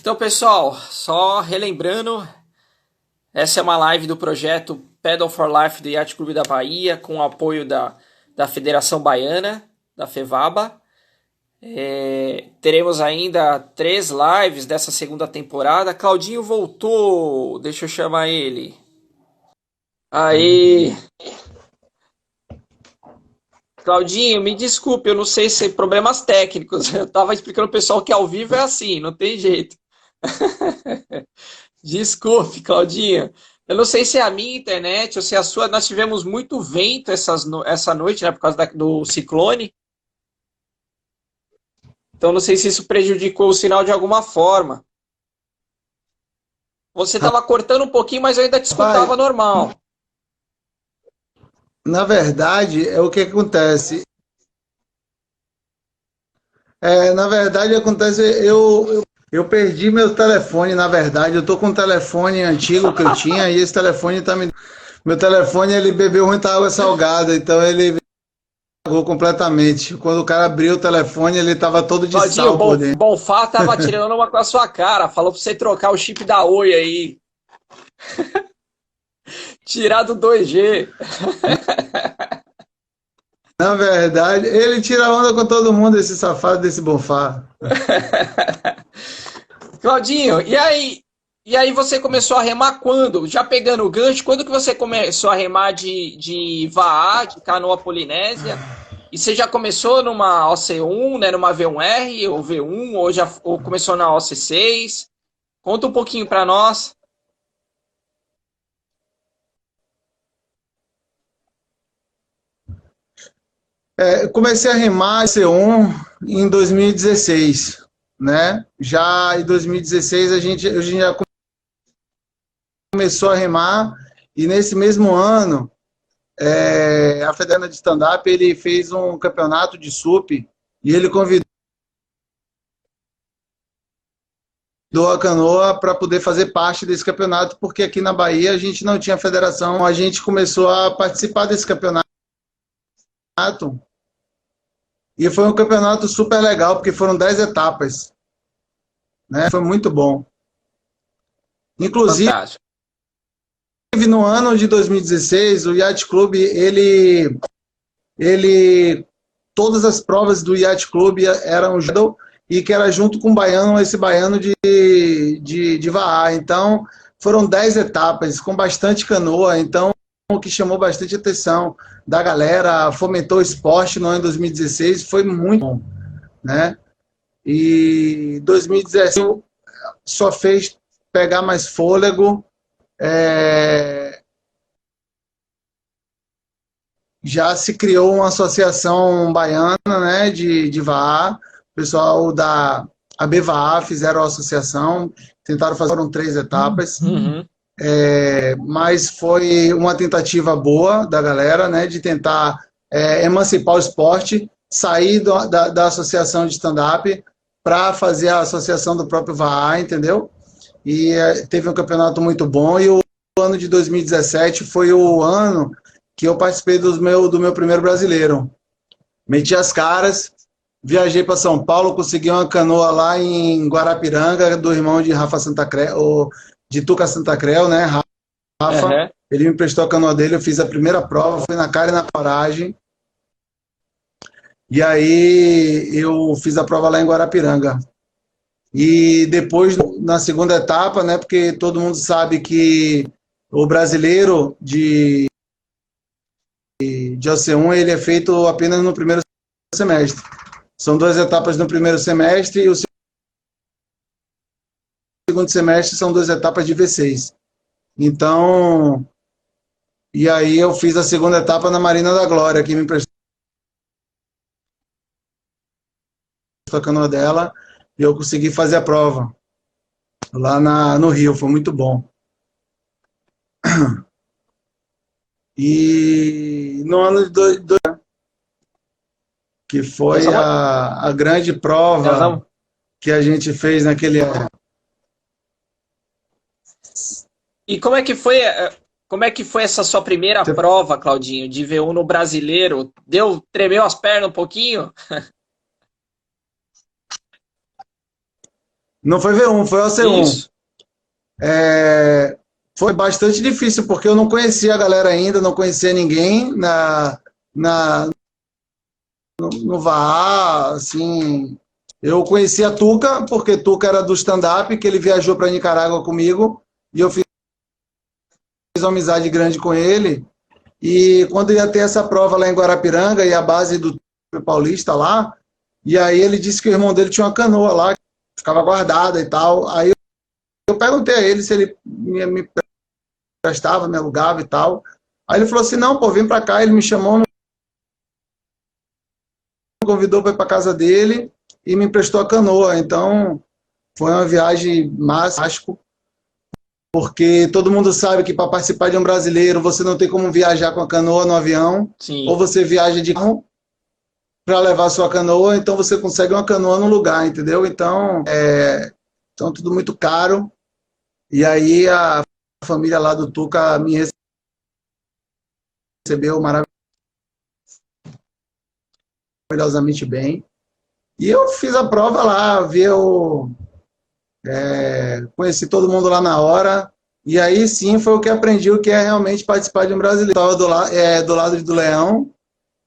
Então, pessoal, só relembrando, essa é uma live do projeto Pedal for Life do Yacht Clube da Bahia, com o apoio da Federação Baiana, da FEVABA. Teremos ainda 3 lives dessa segunda temporada. Claudinho voltou, deixa eu chamar ele. Aí, Claudinho, me desculpe, eu não sei se problemas técnicos. Eu estava explicando pro pessoal que ao vivo é assim, não tem jeito. Desculpe, Claudinha. Eu não sei se é a minha internet ou se é a sua. Nós tivemos muito vento essa noite, né, por causa do ciclone. Então, não sei se isso prejudicou o sinal de alguma forma. Você estava cortando um pouquinho, mas eu ainda te escutava Rapaz, normal. na verdade, é o que acontece. Eu perdi meu telefone, na verdade. Eu tô com um telefone antigo que eu tinha e esse telefone tá me. Meu telefone, ele bebeu muita água salgada, então ele apagou completamente. Quando o cara abriu o telefone, ele tava todo de Claudinho, sal por dentro. Bonfá tava tirando uma com a sua cara. Falou pra você trocar o chip da Oi aí. Tirar do 2G. Na verdade, ele tira onda com todo mundo, esse safado desse Bonfá. Claudinho, e aí você começou a remar quando? Já pegando o gancho, quando que você começou a remar de vaar, de canoa polinésia? E você já começou numa OC1, né, numa V1R ou V1, ou começou na OC6? Conta um pouquinho para nós. Eu comecei a remar C1 em 2016, né? Já em 2016 a gente já começou a remar e nesse mesmo ano a Federação de Stand-Up ele fez um campeonato de SUP e ele convidou a canoa para poder fazer parte desse campeonato, porque aqui na Bahia a gente não tinha federação, a gente começou a participar desse campeonato e foi um campeonato super legal, porque foram 10 etapas, né? Foi muito bom. Inclusive, Fantástico. no ano de 2016, o Yacht Club, todas as provas do Yacht Club eram judo e que era junto com o baiano, esse baiano de vaar. Então, foram 10 etapas com bastante canoa, então o que chamou bastante atenção da galera, fomentou o esporte no ano de 2016, foi muito bom, né? E 2017 só fez pegar mais fôlego, já se criou uma associação baiana, né, de VAR, o pessoal da ABVA fizeram a associação, tentaram fazer, foram 3 etapas, Uhum. mas foi uma tentativa boa da galera, né, de tentar emancipar o esporte, sair da associação de stand-up para fazer a associação do próprio VAR, entendeu? E teve um campeonato muito bom e o ano de 2017 foi o ano que eu participei do meu primeiro brasileiro. Meti as caras, viajei para São Paulo, consegui uma canoa lá em Guarapiranga, do irmão de Rafa Santa Creu, de Tuca Santa Creu, né? Rafa, Uhum. ele me emprestou a canoa dele, eu fiz a primeira prova, fui na cara e na coragem. E aí eu fiz a prova lá em Guarapiranga. E depois, na segunda etapa, né? Porque todo mundo sabe que o brasileiro de OC1 ele é feito apenas no primeiro semestre. São 2 etapas no primeiro semestre e o segundo semestre são 2 etapas de V6. Então, e aí eu fiz a segunda etapa na Marina da Glória, que me emprestou a canoa dela, e eu consegui fazer a prova lá no Rio, foi muito bom. E no ano de que Nós foi vamos, a grande nós prova vamos. que a gente fez naquele ano. E como é que foi essa sua primeira prova, Claudinho, de V1 no brasileiro? Tremeu as pernas um pouquinho? Não foi V1, foi OC1. Isso. Foi bastante difícil, porque eu não conhecia a galera ainda, não conhecia ninguém na, no VAA, assim. Eu conhecia a Tuca, porque Tuca era do stand-up, que ele viajou para Nicarágua comigo, e eu fiz uma amizade grande com ele. E quando ia ter essa prova lá em Guarapiranga, e a base do Paulista lá, e aí ele disse que o irmão dele tinha uma canoa lá, que ficava guardada e tal. Aí eu perguntei a ele se ele me prestava, me alugava e tal. Aí ele falou assim, não, pô, vem pra cá. Ele me chamou, me convidou para ir pra casa dele e me emprestou a canoa. Então, foi uma viagem massa, porque todo mundo sabe que para participar de um brasileiro, você não tem como viajar com a canoa no avião. Sim. Ou você viaja de carro para levar a sua canoa, então você consegue uma canoa no lugar, entendeu? Então, tudo muito caro. E aí a família lá do Tuca me recebeu maravilhosamente bem. E eu fiz a prova lá, conheci todo mundo lá na hora. E aí sim foi o que aprendi o que é realmente participar de um brasileiro. Estava do lado do Leão,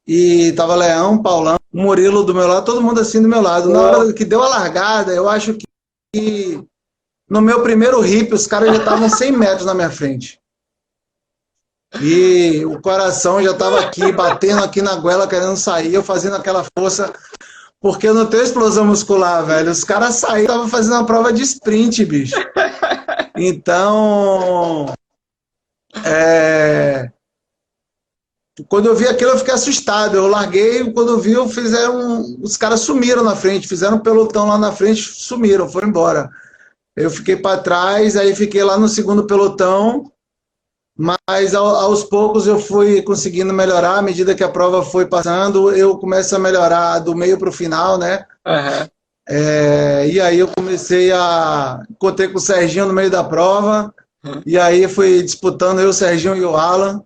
e tava Leão, Paulão, o Murilo do meu lado, todo mundo assim do meu lado. Na hora que deu a largada, eu acho que no meu primeiro hip, os caras já estavam 100 metros na minha frente. E o coração já estava aqui, batendo aqui na goela, querendo sair, eu fazendo aquela força, porque eu não tenho explosão muscular, velho. Os caras saíram, estavam fazendo uma prova de sprint, bicho. Então, quando eu vi aquilo, eu fiquei assustado. Eu larguei, quando eu vi, os caras sumiram na frente, fizeram um pelotão lá na frente, sumiram, foram embora. Eu fiquei para trás, aí fiquei lá no segundo pelotão, mas aos poucos eu fui conseguindo melhorar, à medida que a prova foi passando, eu começo a melhorar do meio para o final, né? Uhum. E aí eu encontrei com o Serginho no meio da prova, e aí fui disputando eu, o Serginho e o Alan,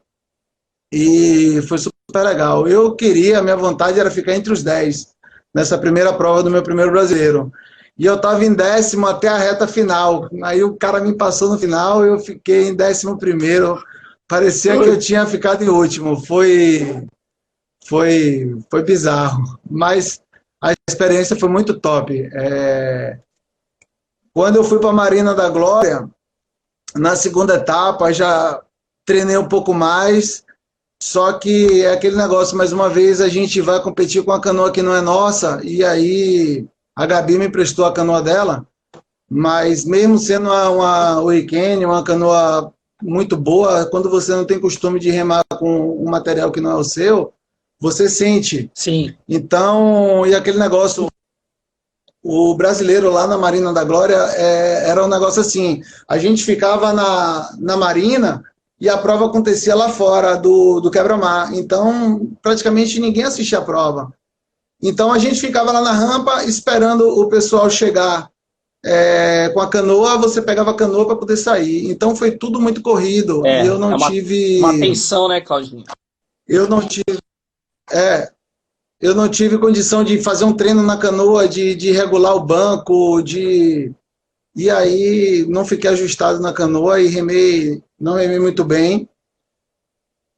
e foi super legal. A minha vontade era ficar entre os 10, nessa primeira prova do meu primeiro brasileiro. E eu estava em 10º até a reta final. Aí o cara me passou no final e eu fiquei em 11º. Parecia que eu tinha ficado em último. Foi bizarro. Mas a experiência foi muito top. Quando eu fui para a Marina da Glória, na segunda etapa, já treinei um pouco mais. Só que é aquele negócio, mais uma vez, a gente vai competir com a canoa que não é nossa. E aí a Gabi me emprestou a canoa dela, mas mesmo sendo uma Hurricane, uma canoa muito boa, quando você não tem costume de remar com um material que não é o seu, você sente. Sim. Então, e aquele negócio, o brasileiro lá na Marina da Glória era um negócio assim, a gente ficava na Marina e a prova acontecia lá fora do quebra-mar, então praticamente ninguém assistia a prova. Então a gente ficava lá na rampa esperando o pessoal chegar com a canoa, você pegava a canoa para poder sair. Então foi tudo muito corrido. E eu não tive. Uma tensão, né, Claudinho? Eu não tive condição de fazer um treino na canoa, de regular o banco, e aí não fiquei ajustado na canoa e não remei muito bem.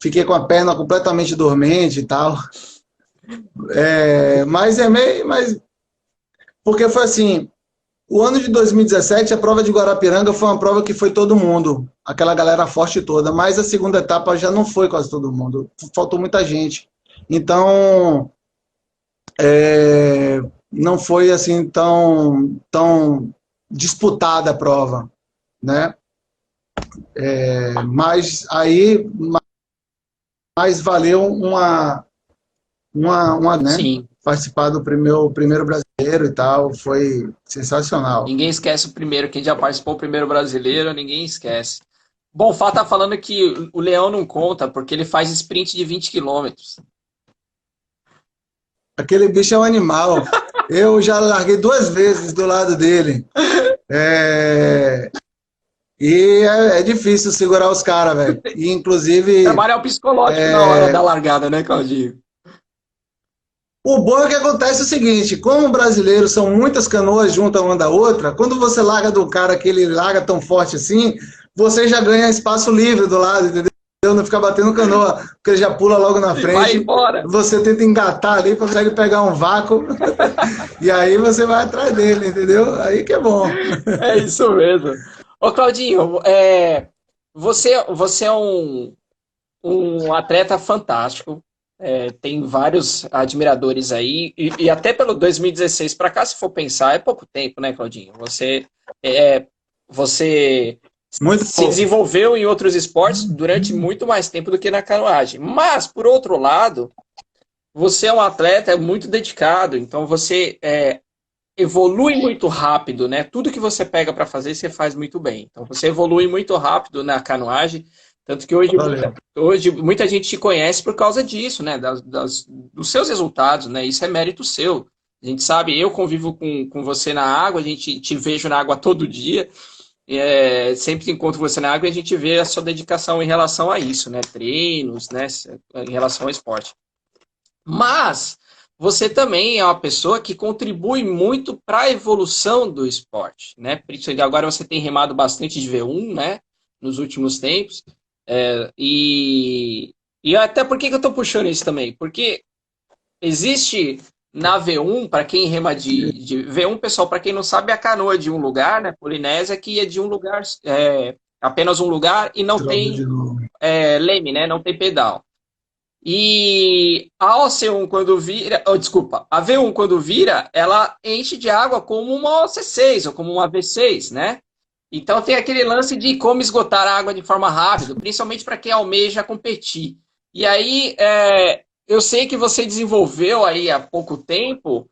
Fiquei com a perna completamente dormente e tal. Mas porque foi assim, o ano de 2017, a prova de Guarapiranga foi uma prova que foi todo mundo, aquela galera forte toda, mas a segunda etapa já não foi quase todo mundo, faltou muita gente. Então, não foi assim tão disputada a prova, né? Mas aí valeu uma né? Sim. Participar do primeiro brasileiro e tal, foi sensacional. Ninguém esquece o primeiro, quem já participou do primeiro brasileiro, ninguém esquece. Bom, o Fá tá falando que o Leão não conta, porque ele faz sprint de 20 quilômetros. Aquele bicho é um animal. Eu já larguei 2 vezes do lado dele. E é difícil segurar os caras, velho. E inclusive. Trabalha o psicológico na hora da largada, né, Claudinho? O bom é que acontece o seguinte, como brasileiros são muitas canoas juntas uma da outra, quando você larga do cara que ele larga tão forte assim, você já ganha espaço livre do lado, entendeu? Não fica batendo canoa, porque ele já pula logo na Vai frente, embora. você tenta engatar ali, consegue pegar um vácuo, e aí você vai atrás dele, entendeu? Aí que é bom. É isso mesmo. Ô, Claudinho, você é um atleta fantástico. Tem vários admiradores aí. E até pelo 2016 para cá, se for pensar, é pouco tempo, né, Claudinho? Você Muito se pouco. desenvolveu em outros esportes durante muito mais tempo do que na canoagem. Mas, por outro lado, você é um atleta muito dedicado, então você evolui muito rápido, né? Tudo que você pega para fazer, você faz muito bem. Então você evolui muito rápido na canoagem, tanto que Valeu. hoje muita gente te conhece por causa disso, né? Dos seus resultados, né? Isso é mérito seu. A gente sabe, eu convivo com você na água, a gente te vejo na água todo dia, sempre que encontro você na água, a gente vê a sua dedicação em relação a isso, né? Treinos, né? Em relação ao esporte. Mas você também é uma pessoa que contribui muito para a evolução do esporte, né? Principalmente agora você tem remado bastante de V1, né? Nos últimos tempos. E até por que eu estou puxando isso também? Porque existe na V1, para quem rema de V1, pessoal, para quem não sabe, a canoa de um lugar, né? Polinésia, que é de um lugar, apenas um lugar e não Droga tem de novo. leme, né? Não tem pedal. E a OC1 quando vira, desculpa, a V1 quando vira, ela enche de água como uma OC6 ou como uma V6, né? Então tem aquele lance de como esgotar a água de forma rápida, principalmente para quem almeja competir. E aí, eu sei que você desenvolveu aí há pouco tempo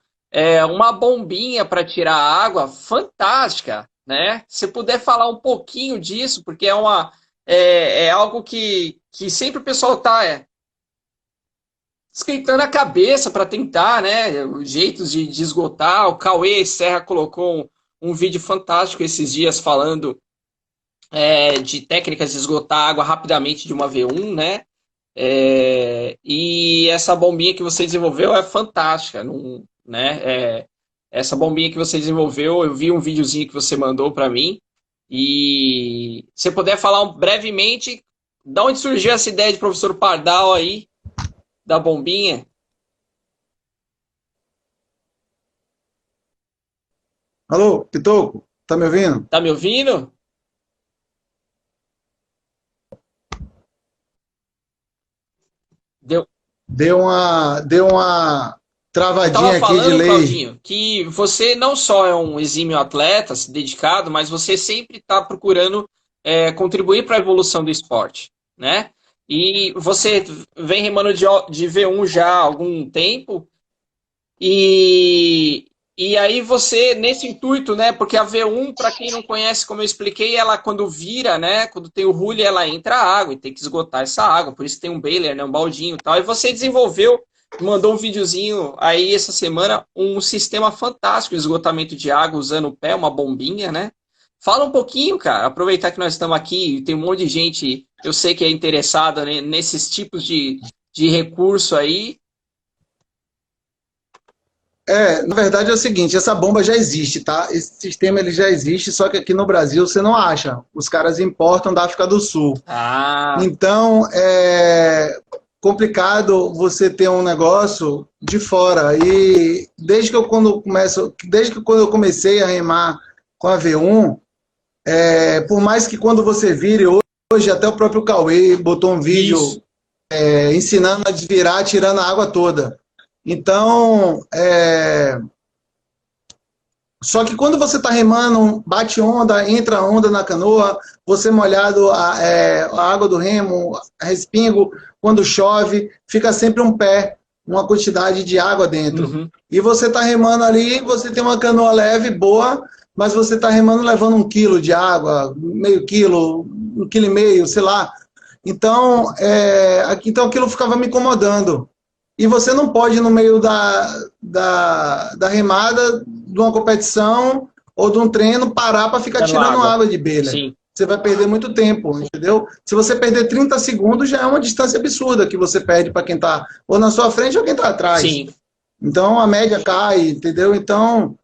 uma bombinha para tirar a água fantástica, né? Se puder falar um pouquinho disso, porque é algo que sempre o pessoal está esquentando a cabeça para tentar, né? Jeitos de esgotar. O Cauê Serra colocou um vídeo fantástico esses dias falando de técnicas de esgotar água rapidamente de uma V1, né? E essa bombinha que você desenvolveu é fantástica, não, né? Essa bombinha que você desenvolveu, eu vi um videozinho que você mandou para mim. E se puder falar brevemente, de onde surgiu essa ideia de professor Pardal aí, da bombinha? Alô, Pitoco, tá me ouvindo? Tá me ouvindo? Deu. Deu uma Eu tava travadinha aqui de falando, lei. Claudinho, que você não só é um exímio atleta, dedicado, mas você sempre está procurando contribuir para a evolução do esporte, né? E você vem remando de V1 já há algum tempo, e, e aí você, nesse intuito, né? Porque a V1, para quem não conhece, como eu expliquei, ela quando vira, né? Quando tem o rule, ela entra água e tem que esgotar essa água. Por isso tem um baler, né? Um baldinho e tal. E você desenvolveu, mandou um videozinho aí essa semana, um sistema fantástico de esgotamento de água usando o pé, uma bombinha, né? Fala um pouquinho, cara. Aproveitar que nós estamos aqui, tem um monte de gente, eu sei que é interessada, né, nesses tipos de recurso aí. Na verdade é o seguinte, essa bomba já existe, tá? Esse sistema ele já existe, só que aqui no Brasil você não acha. Os caras importam da África do Sul. Ah, Então é complicado você ter um negócio de fora. E desde que quando eu comecei a remar com a V1, por mais que quando você vire hoje, até o próprio Cauê botou um isso. vídeo ensinando a desvirar, tirando a água toda. Então, só que quando você está remando, bate onda, entra onda na canoa, você molhado, a água do remo, respingo, quando chove, fica sempre um pé, uma quantidade de água dentro. Uhum. E você está remando ali, você tem uma canoa leve, boa, mas você está remando levando 1 quilo de água, meio quilo, 1,5 quilo, sei lá. Então, então aquilo ficava me incomodando. E você não pode, no meio da remada, de uma competição ou de um treino, parar para ficar Dando tirando água. água de belha. Sim. Você vai perder muito tempo, entendeu? Se você perder 30 segundos, já é uma distância absurda que você perde para quem está ou na sua frente ou quem está atrás. Sim. Então a média cai, entendeu? Então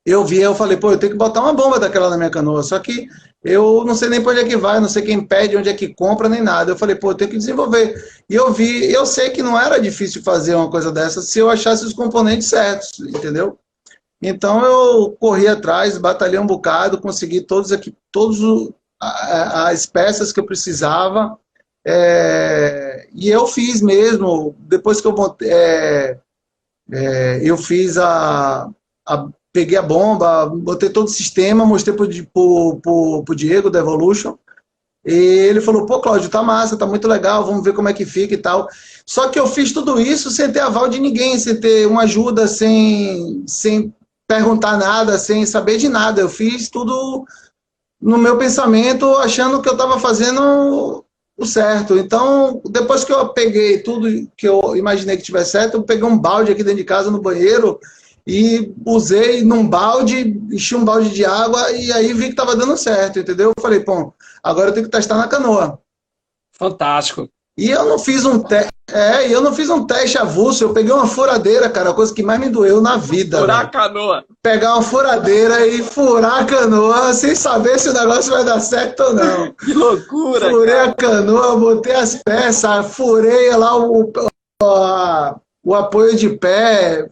eu falei, pô, eu tenho que botar uma bomba daquela na minha canoa, só que eu não sei nem para onde é que vai, não sei quem pede, onde é que compra, nem nada. Eu falei, pô, eu tenho que desenvolver. E eu sei que não era difícil fazer uma coisa dessa se eu achasse os componentes certos, entendeu? Então eu corri atrás, batalhei um bocado, consegui todas as peças que eu precisava, e eu fiz mesmo, depois que eu fiz peguei a bomba, botei todo o sistema, mostrei pro Diego da Evolution, e ele falou, pô, Cláudio, tá massa, tá muito legal, vamos ver como é que fica e tal. Só que eu fiz tudo isso sem ter aval de ninguém, sem ter uma ajuda, sem perguntar nada, sem saber de nada. Eu fiz tudo no meu pensamento, achando que eu estava fazendo o certo. Então, depois que eu peguei tudo que eu imaginei que tivesse certo, eu peguei um balde aqui dentro de casa, no banheiro, e usei num balde, enchi um balde de água, e aí vi que estava dando certo, entendeu? Eu falei, pô, agora eu tenho que testar na canoa. Fantástico. E eu não fiz um teste avulso, eu peguei uma furadeira, cara, a coisa que mais me doeu na vida. Furar velho. a canoa. Pegar uma furadeira e furar a canoa sem saber se o negócio vai dar certo ou não. Que loucura, Furei cara. a canoa, botei as peças, furei lá o apoio de pé,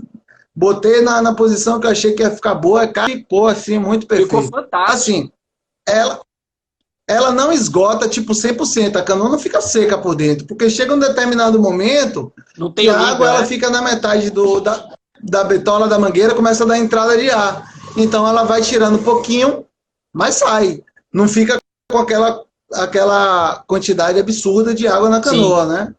botei na posição que eu achei que ia ficar boa, ficou assim, muito perfeito. Ficou fantástico. Assim, ela não esgota tipo 100%, a canoa não fica seca por dentro, porque chega um determinado momento Não tem que a língua, água ela né? fica na metade da bitola da mangueira, começa a dar entrada de ar. Então ela vai tirando um pouquinho, mas sai. Não fica com aquela quantidade absurda de água na canoa, né?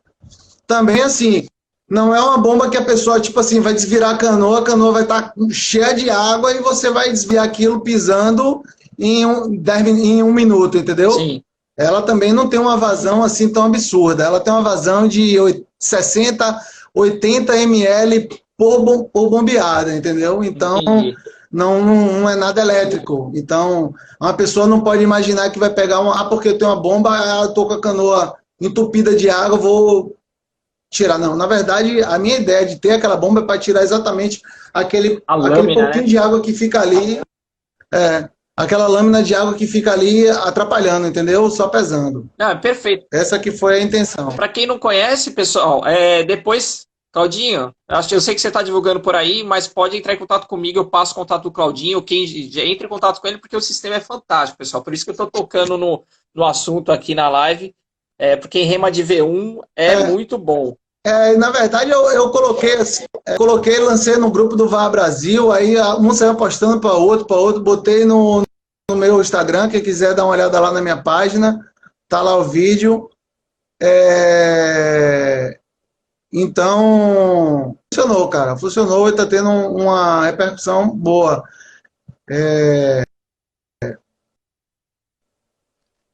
Também assim, não é uma bomba que a pessoa, tipo assim, vai desvirar a canoa vai estar cheia de água e você vai desviar aquilo pisando em um minuto, entendeu? Sim. Ela também não tem uma vazão assim tão absurda. Ela tem uma vazão de 60, 80 ml por bombeada, entendeu? Então, não é nada elétrico. Então, uma pessoa não pode imaginar que vai pegar porque eu tenho uma bomba, eu tô com a canoa entupida de água, vou tirar. Não, na verdade, a minha ideia de ter aquela bomba é para tirar exatamente aquele pouquinho, né, de água que fica ali, aquela lâmina de água que fica ali atrapalhando, entendeu? Só pesando. Ah, perfeito. Essa que foi a intenção. Para quem não conhece, pessoal, depois, Claudinho, eu sei que você está divulgando por aí, mas pode entrar em contato comigo, eu passo o contato do Claudinho, quem entra em contato com ele, porque o sistema é fantástico, pessoal. Por isso que eu estou tocando no assunto aqui na live, porque rema de V1 é muito bom. Na verdade, eu coloquei, lancei no grupo do VAR Brasil, aí um saiu postando para outro, botei no meu Instagram, quem quiser dar uma olhada lá na minha página, tá lá o vídeo. Então, funcionou, cara, funcionou e tá tendo uma repercussão boa.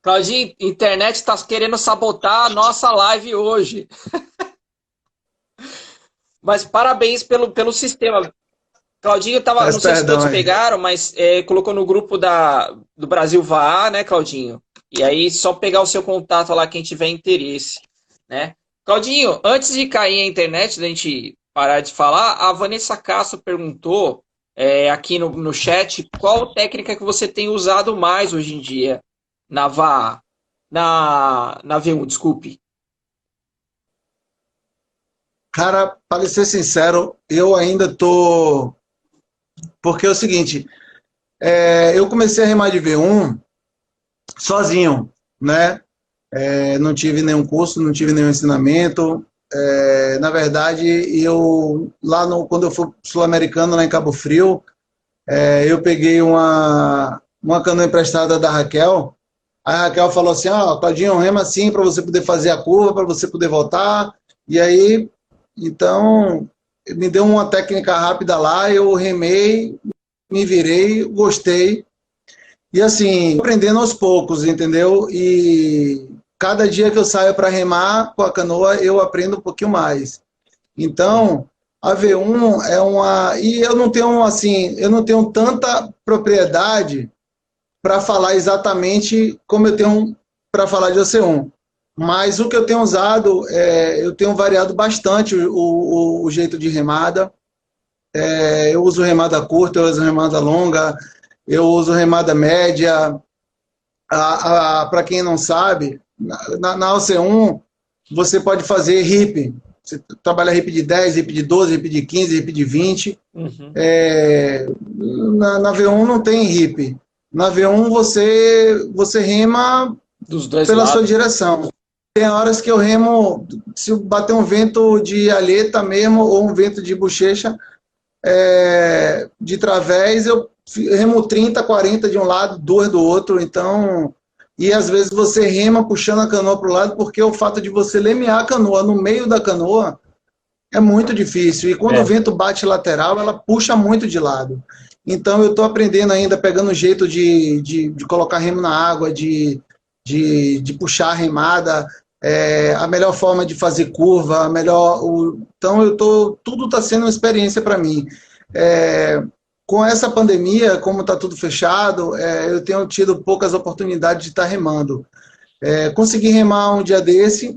Claudinho, internet está querendo sabotar a nossa live hoje. Mas parabéns pelo sistema. Claudinho tava, não sei se todos pegaram, mas colocou no grupo do Brasil VAR, né, Claudinho? E aí só pegar o seu contato lá, quem tiver interesse, né? Claudinho, antes de cair a internet, da gente parar de falar, a Vanessa Castro perguntou aqui no chat qual técnica que você tem usado mais hoje em dia na VAR, na V1, desculpe. Cara, para ser sincero, eu ainda tô... Porque é o seguinte, eu comecei a remar de V1 sozinho, né? Não tive nenhum curso, não tive nenhum ensinamento. Na verdade, quando eu fui sul-americano, lá em Cabo Frio, eu peguei uma canoa emprestada da Raquel. A Raquel falou assim, Claudinho, rema assim para você poder fazer a curva, para você poder voltar. E aí... Então, me deu uma técnica rápida lá, eu remei, me virei, gostei. E assim, aprendendo aos poucos, entendeu? E cada dia que eu saio para remar com a canoa, eu aprendo um pouquinho mais. Então, a V1 é uma... E eu não tenho tanta propriedade para falar exatamente como eu tenho para falar de OC1. Mas o que eu tenho usado, eu tenho variado bastante o jeito de remada. eu uso remada curta, eu uso remada longa, eu uso remada média. Para quem não sabe, na OC1 você pode fazer hip. Você trabalha hip de 10, hip de 12, hip de 15, hip de 20. Uhum. Na V1 não tem hip. Na V1 você rema Dos dois pela lados. sua direção. Tem horas que eu remo, se bater um vento de alheta mesmo, ou um vento de bochecha, de través, eu remo 30, 40 de um lado, 2 do outro, então... E às vezes você rema puxando a canoa para o lado, porque o fato de você lemear a canoa no meio da canoa é muito difícil. E quando o vento bate lateral, ela puxa muito de lado. Então eu estou aprendendo ainda, pegando o jeito de colocar remo na água, de puxar a remada, a melhor forma de fazer curva, então tudo está sendo uma experiência para mim. Com essa pandemia, como está tudo fechado, eu tenho tido poucas oportunidades de estar remando. Consegui remar um dia desse,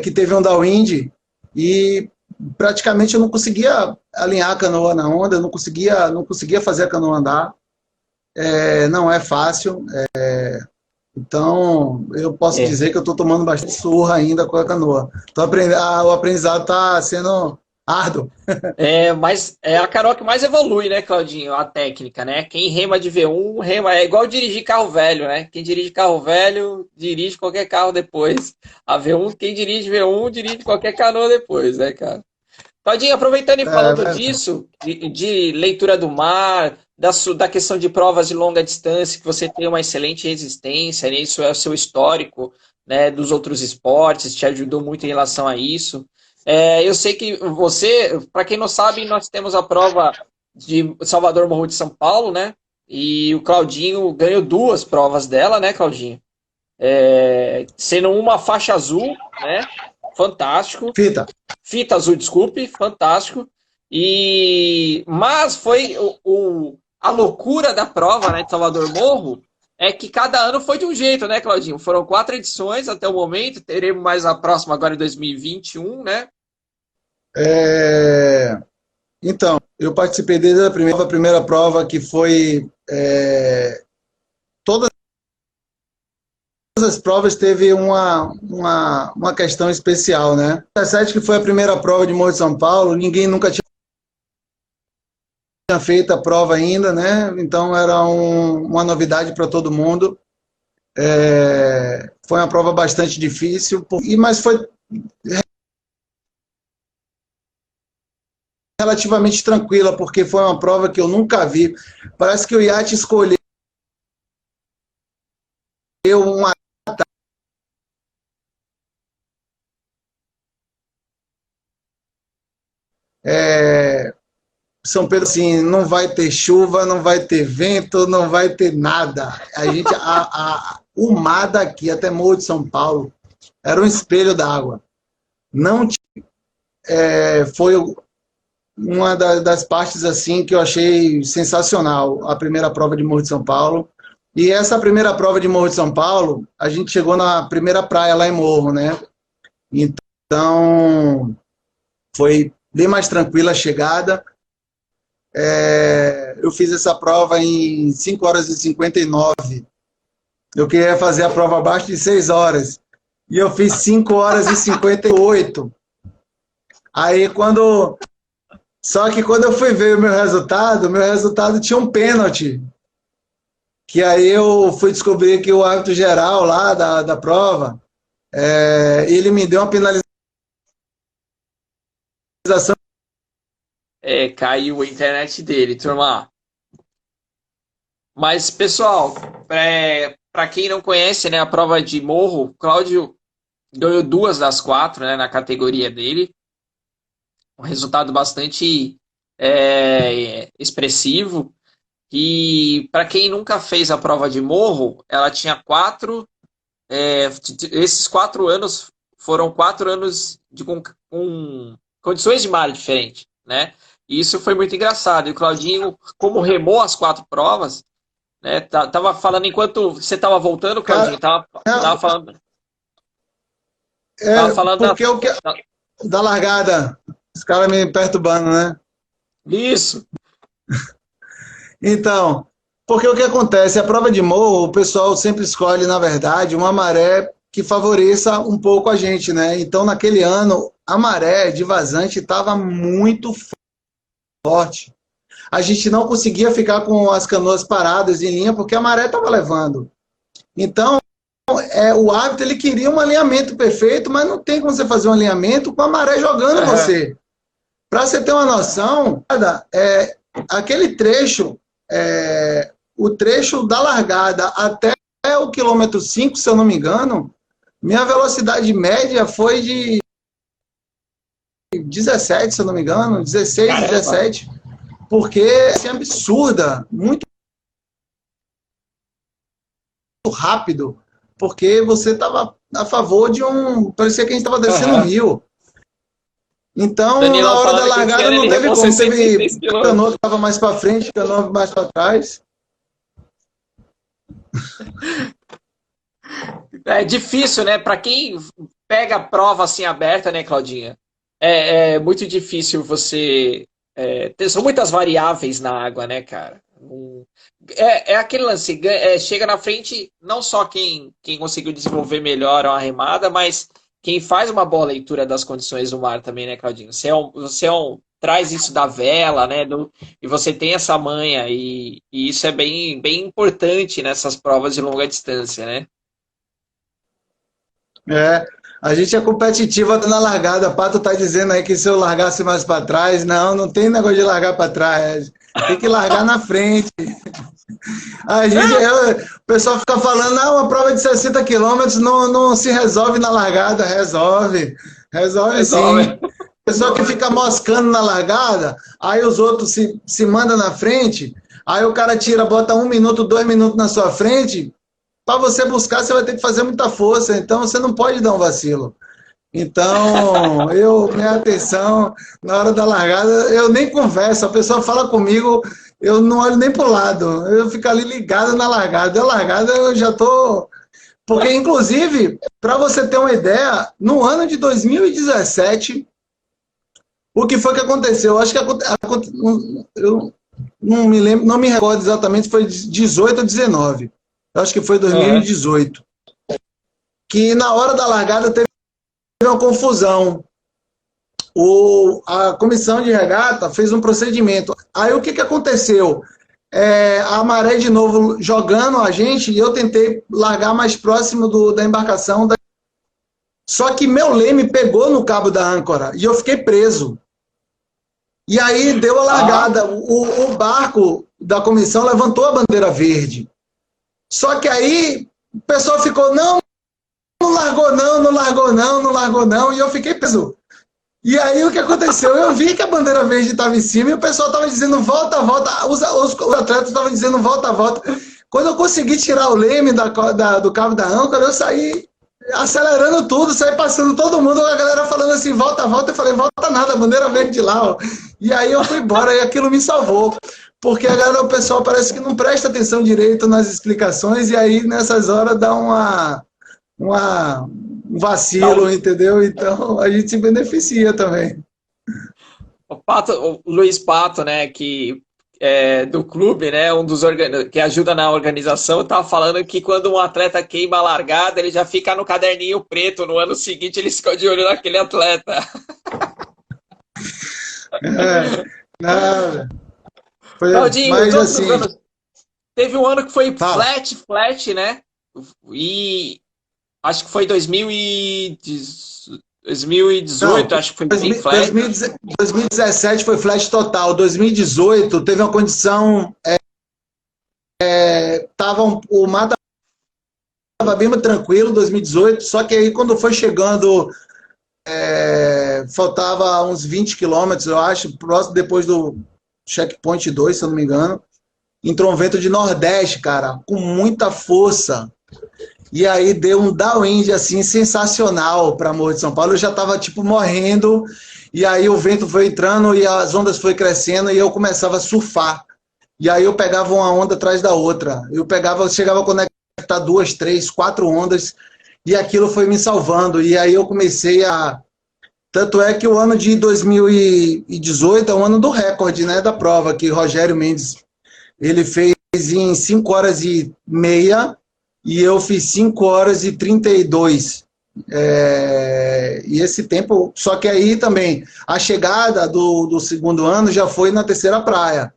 que teve um downwind, e praticamente eu não conseguia alinhar a canoa na onda, eu não conseguia fazer a canoa andar. Não é fácil. Então, eu posso dizer que eu estou tomando bastante surra ainda com a canoa. Então, o aprendizado está sendo árduo. Mas é a canoa que mais evolui, né, Claudinho? A técnica, né? Quem rema de V1, rema. É igual dirigir carro velho, né? Quem dirige carro velho, dirige qualquer carro depois. A V1, quem dirige V1, dirige qualquer canoa depois, né, cara? Claudinho, aproveitando e falando disso, de leitura do mar, da questão de provas de longa distância, que você tem uma excelente resistência, né? Isso é o seu histórico, né, dos outros esportes, te ajudou muito em relação a isso. Eu sei que você, para quem não sabe, nós temos a prova de Salvador Morro de São Paulo, né? E o Claudinho ganhou 2 provas dela, né, Claudinho? Sendo uma faixa azul, né? Fantástico. Fita azul, desculpe, fantástico. Mas foi a loucura da prova, né, de Salvador Morro, é que cada ano foi de um jeito, né, Claudinho? Foram 4 edições até o momento, teremos mais a próxima agora em 2021, né? Então, eu participei desde a primeira prova, que foi... todas as provas teve uma questão especial, né? 17, que foi a primeira prova de Morro de São Paulo, ninguém nunca tinha feito a prova ainda, né? Então era uma novidade para todo mundo. Foi uma prova bastante difícil, mas foi relativamente tranquila, porque foi uma prova que eu nunca vi. Parece que o iate escolheu uma... São Pedro, assim, não vai ter chuva, não vai ter vento, não vai ter nada. O mar daqui até Morro de São Paulo era um espelho d'água. Não foi uma das partes assim que eu achei sensacional, a primeira prova de Morro de São Paulo. E essa primeira prova de Morro de São Paulo, a gente chegou na primeira praia lá em Morro, né? Então, foi bem mais tranquila a chegada. Eu fiz essa prova em 5 horas e 59. Eu queria fazer a prova abaixo de 6 horas. E eu fiz 5 horas e 58. Aí Só que quando eu fui ver o meu resultado tinha um pênalti. Que aí eu fui descobrir que o árbitro geral lá da prova, ele me deu uma penalização. Caiu a internet dele, turma. Mas, pessoal, para quem não conhece, né, a prova de morro, o Cláudio ganhou 2 das 4, né, na categoria dele. Um resultado bastante expressivo. E para quem nunca fez a prova de morro, ela tinha 4. Esses 4 anos foram 4 anos com condições de mar diferentes, né? E isso foi muito engraçado. E o Claudinho, como remou as 4 provas, né? Tava falando enquanto você tava voltando, Claudinho, tava falando. Porque da largada, os caras me perturbando, né? Isso. Então, porque o que acontece? A prova de morro, o pessoal sempre escolhe, na verdade, uma maré que favoreça um pouco a gente, né? Então, naquele ano, a maré de vazante estava muito forte. A gente não conseguia ficar com as canoas paradas em linha porque a maré estava levando. Então, o árbitro ele queria um alinhamento perfeito, mas não tem como você fazer um alinhamento com a maré jogando você. Para você ter uma noção, aquele trecho, o trecho da largada até o quilômetro 5, se eu não me engano, minha velocidade média foi de 17, se eu não me engano, 16, caramba, 17, porque é absurda, muito rápido, porque você estava a favor de parecia que a gente estava descendo um rio. Então, Danilão, na hora da largada não teve como, teve canoa que estava mais para frente, canoa mais para trás. É difícil, né? Para quem pega a prova assim aberta, né, Claudinha? É muito difícil você... são muitas variáveis na água, né, cara? É aquele lance, chega na frente não só quem conseguiu desenvolver melhor a remada, mas quem faz uma boa leitura das condições do mar também, né, Claudinho? Você traz isso da vela, né? E você tem essa manha, e isso é bem, bem importante nessas provas de longa distância, né? A gente é competitiva na largada. O Pato tá dizendo aí que se eu largasse mais para trás, não tem negócio de largar para trás. Tem que largar na frente. O pessoal fica falando, uma prova de 60 quilômetros não se resolve na largada. Resolve sim. O pessoal que fica moscando na largada, aí os outros se mandam na frente, aí o cara bota 1 minuto, 2 minutos na sua frente, para você buscar, você vai ter que fazer muita força, então você não pode dar um vacilo. Então, minha atenção, na hora da largada, eu nem converso, a pessoa fala comigo, eu não olho nem para o lado, eu fico ali ligado na largada. Da largada eu já estou... Porque, inclusive, para você ter uma ideia, no ano de 2017, o que foi que aconteceu? Eu acho que eu não me lembro, não me recordo exatamente se foi 18 ou 19. Eu acho que foi 2018. Que na hora da largada teve uma confusão. A comissão de regata fez um procedimento. Aí o que aconteceu? A maré de novo jogando a gente, e eu tentei largar mais próximo da embarcação. Só que meu leme pegou no cabo da âncora e eu fiquei preso. E aí deu a largada. O barco da comissão levantou a bandeira verde. Só que aí o pessoal ficou, não largou não, e eu fiquei preso. E aí o que aconteceu? Eu vi que a bandeira verde estava em cima e o pessoal estava dizendo volta, os atletas estavam dizendo volta. Quando eu consegui tirar o leme do cabo da âncora, eu saí acelerando tudo, saí passando todo mundo, a galera falando assim, volta, eu falei, volta nada, a bandeira verde lá, ó. E aí eu fui embora, e aquilo me salvou, porque o pessoal parece que não presta atenção direito nas explicações, e aí nessas horas dá um vacilo, entendeu? Então a gente se beneficia também. O Luiz Pato, né, que do clube, né, que ajuda na organização, estava falando que quando um atleta queima a largada, ele já fica no caderninho preto, no ano seguinte ele fica de olho naquele atleta. Claudinho, mas assim, anos, teve um ano que foi flat, né? E acho que foi 2018, acho que foi bem flat. 2017 foi flat total. 2018 teve uma condição... o mar estava bem tranquilo, 2018, só que aí quando foi chegando... faltava uns 20 quilômetros, eu acho, próximo depois do checkpoint 2, se eu não me engano. Entrou um vento de nordeste, cara, com muita força. E aí deu um downwind assim sensacional para Morro de São Paulo. Eu já estava tipo morrendo, e aí o vento foi entrando e as ondas foi crescendo e eu começava a surfar. E aí eu pegava uma onda atrás da outra. Chegava a conectar 2, 3, 4 ondas, e aquilo foi me salvando. E aí eu comecei a Tanto é que o ano de 2018 é o ano do recorde, né, da prova, que Rogério Mendes ele fez em 5 horas e meia e eu fiz 5 horas e 32. E esse tempo, só que aí também, a chegada do segundo ano já foi na terceira praia.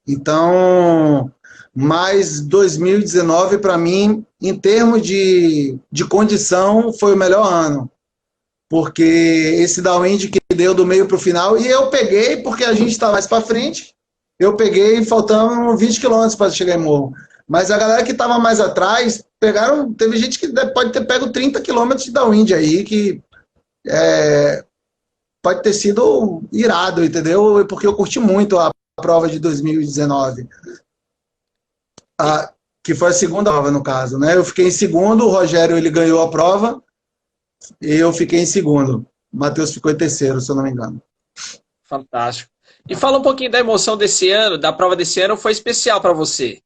Então, mas 2019 para mim, em termos de condição, foi o melhor ano. Porque esse downwind que deu do meio para o final, e eu peguei, porque a gente está mais para frente, eu peguei faltando 20 quilômetros para chegar em morro. Mas a galera que estava mais atrás, teve gente que pode ter pego 30 quilômetros de downwind aí, que pode ter sido irado, entendeu? Porque eu curti muito a prova de 2019, que foi a segunda prova, no caso, né? Eu fiquei em segundo, o Rogério ele ganhou a prova, e eu fiquei em segundo. O Matheus ficou em terceiro, se eu não me engano. Fantástico. E fala um pouquinho da emoção desse ano, da prova desse ano, foi especial para você?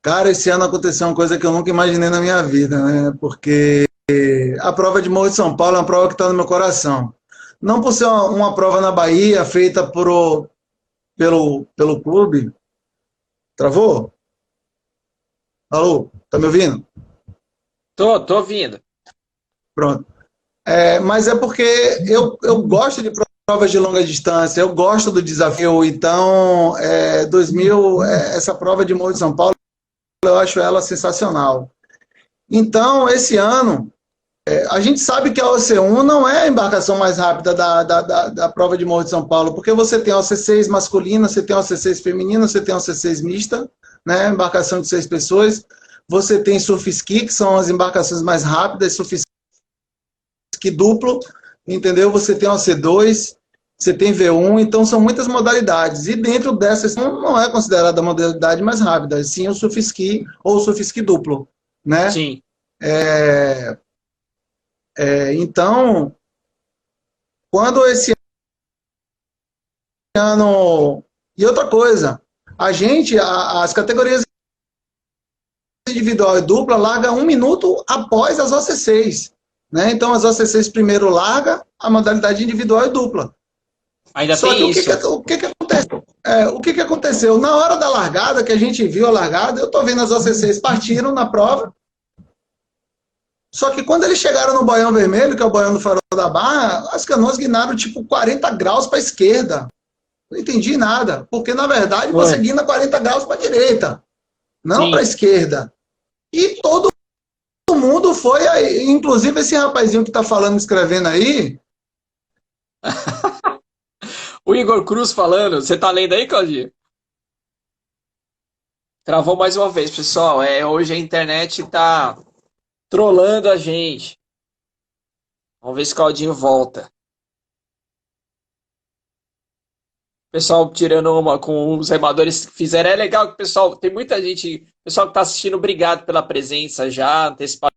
Cara, esse ano aconteceu uma coisa que eu nunca imaginei na minha vida, né? Porque a prova de Morro de São Paulo é uma prova que está no meu coração. Não por ser uma prova na Bahia, feita pelo clube. Travou? Alô? Tá me ouvindo? Tô ouvindo. Pronto. Mas é porque eu gosto de provas de longa distância, eu gosto do desafio. Então, essa prova de Morro de São Paulo, eu acho ela sensacional. Então, esse ano, a gente sabe que a OC1 não é a embarcação mais rápida da prova de Morro de São Paulo, porque você tem a OC6 masculina, você tem a OC6 feminina, você tem a OC6 mista, né, embarcação de 6 pessoas, você tem surf ski, que são as embarcações mais rápidas, surf ski duplo, entendeu? Você tem a OC2, você tem V1, então são muitas modalidades, e dentro dessas não é considerada a modalidade mais rápida, sim o surf ski ou o surf ski duplo, né? Sim. Então, quando esse ano... E outra coisa, as categorias individual e dupla larga 1 minuto após as OC6, né? Então, as OC6 primeiro larga a modalidade individual e dupla. Ainda Só tem que isso. o que aconteceu? O que aconteceu? Na hora da largada, que a gente viu a largada, eu tô vendo as OC6 partiram na prova. Só que quando eles chegaram no Boião Vermelho, que é o Boião do Farol da Barra, as canoas guinaram tipo 40 graus para a esquerda. Não entendi nada, porque na verdade você guina 40 graus para a direita, não para a esquerda. E todo mundo foi aí, inclusive esse rapazinho que está falando, escrevendo aí. O Igor Cruz falando, você tá lendo aí, Claudinho? Travou mais uma vez, pessoal. Hoje a internet tá trolando a gente. Vamos ver se o Claudinho volta. Pessoal tirando uma com os remadores que fizeram. É legal que, pessoal, tem muita gente. Pessoal que tá assistindo, obrigado pela presença já, antecipado.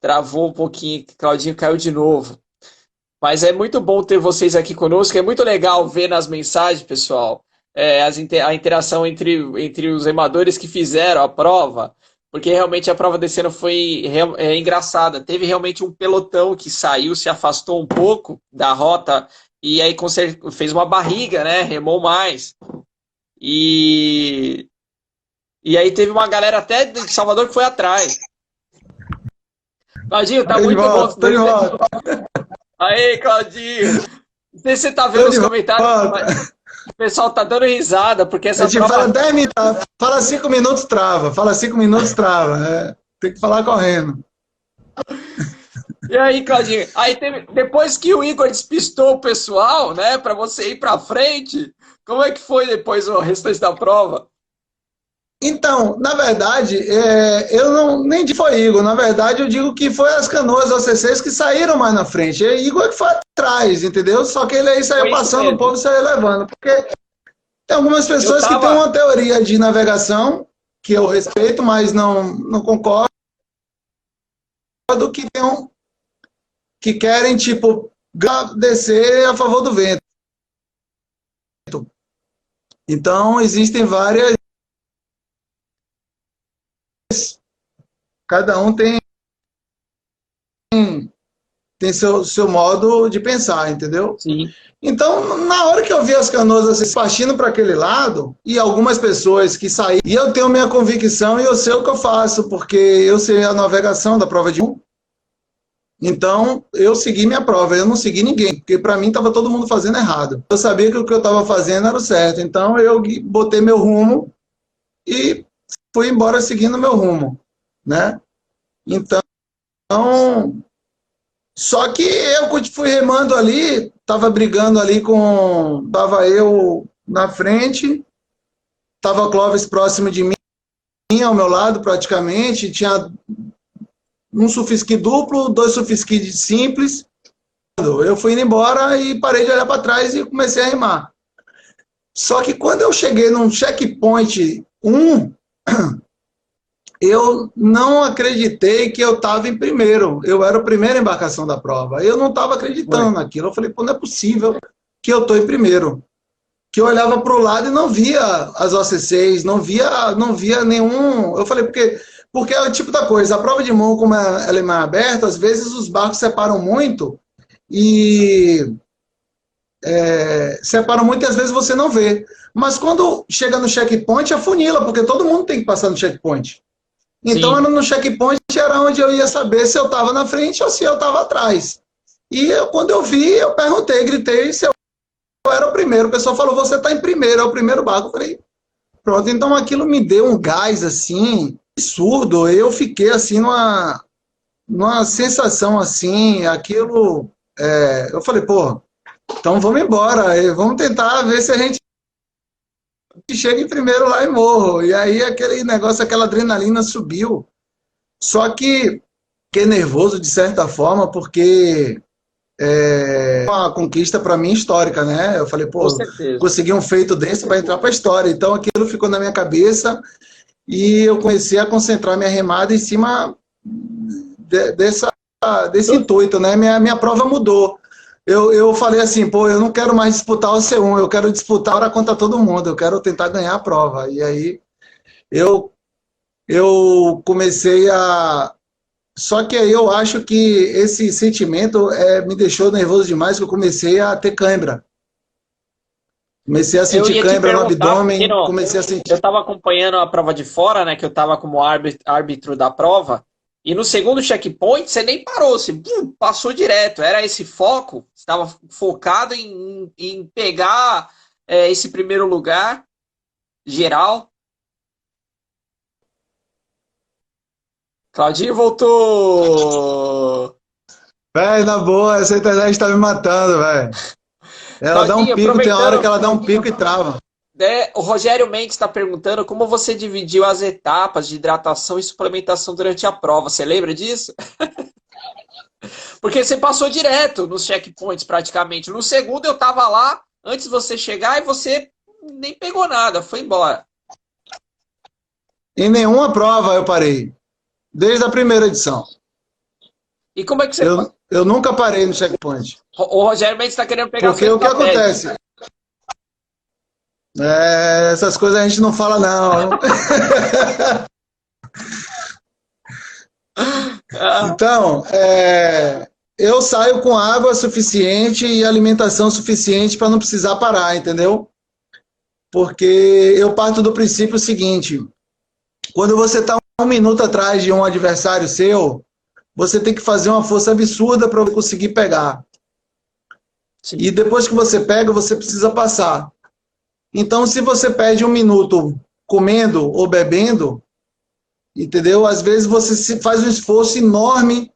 Travou um pouquinho, Claudinho caiu de novo. Mas é muito bom ter vocês aqui conosco. É muito legal ver nas mensagens, pessoal, a interação entre os remadores que fizeram a prova, porque realmente a prova desse ano foi engraçada. Teve realmente um pelotão que saiu, se afastou um pouco da rota e aí fez uma barriga, né? Remou mais. E aí teve uma galera até de Salvador que foi atrás. Claudinho, tá muito bom. Tô de volta. Aí, Claudinho. Não sei se você tá vendo os comentários, mas o pessoal tá dando risada, porque essa prova... fala 10 minutos, fala 5 minutos, trava. Fala 5 minutos, trava. Tem que falar correndo. E aí, Claudinho, depois que o Igor despistou o pessoal, né, para você ir para frente, como é que foi depois o restante da prova? Então, na verdade, eu não nem digo que foi Igor, na verdade eu digo que foi as canoas OC6 que saíram mais na frente. É Igor que foi atrás, entendeu? Só que ele aí saiu passando o povo e saiu levando. Porque tem algumas pessoas que têm uma teoria de navegação, que eu respeito, mas não concordo, que querem, tipo, descer a favor do vento. Então, existem várias Cada um tem seu modo de pensar, entendeu? Sim. Então, na hora que eu vi as canoas assim, partindo para aquele lado, e algumas pessoas que saíram, e eu tenho minha convicção e eu sei o que eu faço, porque eu sei a navegação da prova de 1. Então, eu segui minha prova, eu não segui ninguém, porque para mim estava todo mundo fazendo errado. Eu sabia que o que eu estava fazendo era o certo, então eu botei meu rumo e fui embora seguindo meu rumo, né? Então, só que eu fui remando ali, estava brigando ali com... Estava eu na frente, estava Clóvis próximo de mim, ao meu lado praticamente, tinha um surfisque duplo, 2 surfisque simples. Eu fui indo embora e parei de olhar para trás e comecei a remar. Só que quando eu cheguei num checkpoint 1, eu não acreditei que eu estava em primeiro. Eu era a primeira embarcação da prova. Eu não estava acreditando naquilo. Eu falei, pô, não é possível que eu estou em primeiro. Que eu olhava para o lado e não via as OC6, não via nenhum... Eu falei, porque é o tipo da coisa, a prova de mão, como ela é mais aberta, às vezes os barcos separam muito e às vezes você não vê. Mas quando chega no checkpoint, afunila, porque todo mundo tem que passar no checkpoint. Então, no checkpoint era onde eu ia saber se eu estava na frente ou se eu estava atrás. E quando eu vi, eu perguntei, gritei se eu era o primeiro. O pessoal falou, você está em primeiro, é o primeiro barco. Eu falei, pronto. Então, aquilo me deu um gás, assim, absurdo. Eu fiquei, assim, numa sensação, assim, aquilo... eu falei, pô, então vamos embora. Vamos tentar ver se a gente chega em primeiro lá e morro. E aí aquele negócio, aquela adrenalina subiu. Só que fiquei nervoso de certa forma, porque é uma conquista para mim histórica, né? Eu falei, pô, consegui um feito desse para entrar para a história. Então aquilo ficou na minha cabeça e eu comecei a concentrar minha remada em cima desse intuito, né? Minha prova mudou. Eu falei assim, pô, eu não quero mais disputar o C1, eu quero disputar agora contra todo mundo, eu quero tentar ganhar a prova. E aí eu comecei a... Só que aí eu acho que esse sentimento me deixou nervoso demais, que eu comecei a ter cãibra. Comecei a sentir cãibra no abdômen, comecei a sentir... Eu estava acompanhando a prova de fora, né, que eu estava como árbitro da prova, e no segundo checkpoint você nem parou, você passou direto. Era esse foco, você estava focado em pegar esse primeiro lugar geral. Claudinho voltou! Véi, na boa, essa internet está me matando, velho. Ela dá um pico, tem hora que ela dá um pico e trava. O Rogério Mendes está perguntando como você dividiu as etapas de hidratação e suplementação durante a prova. Você lembra disso? Porque você passou direto nos checkpoints praticamente. No segundo eu estava lá, antes de você chegar, e você nem pegou nada, foi embora. Em nenhuma prova eu parei, desde a primeira edição. E como é que você... Eu nunca parei no checkpoint. O Rogério Mendes está querendo pegar... Porque o que acontece... essas coisas a gente não fala, não. Então, eu saio com água suficiente e alimentação suficiente para não precisar parar, entendeu? Porque eu parto do princípio seguinte: quando você está 1 minuto atrás de um adversário seu, você tem que fazer uma força absurda para conseguir pegar. Sim. E depois que você pega, você precisa passar. Então, se você perde 1 minuto comendo ou bebendo, entendeu? Às vezes você faz um esforço enorme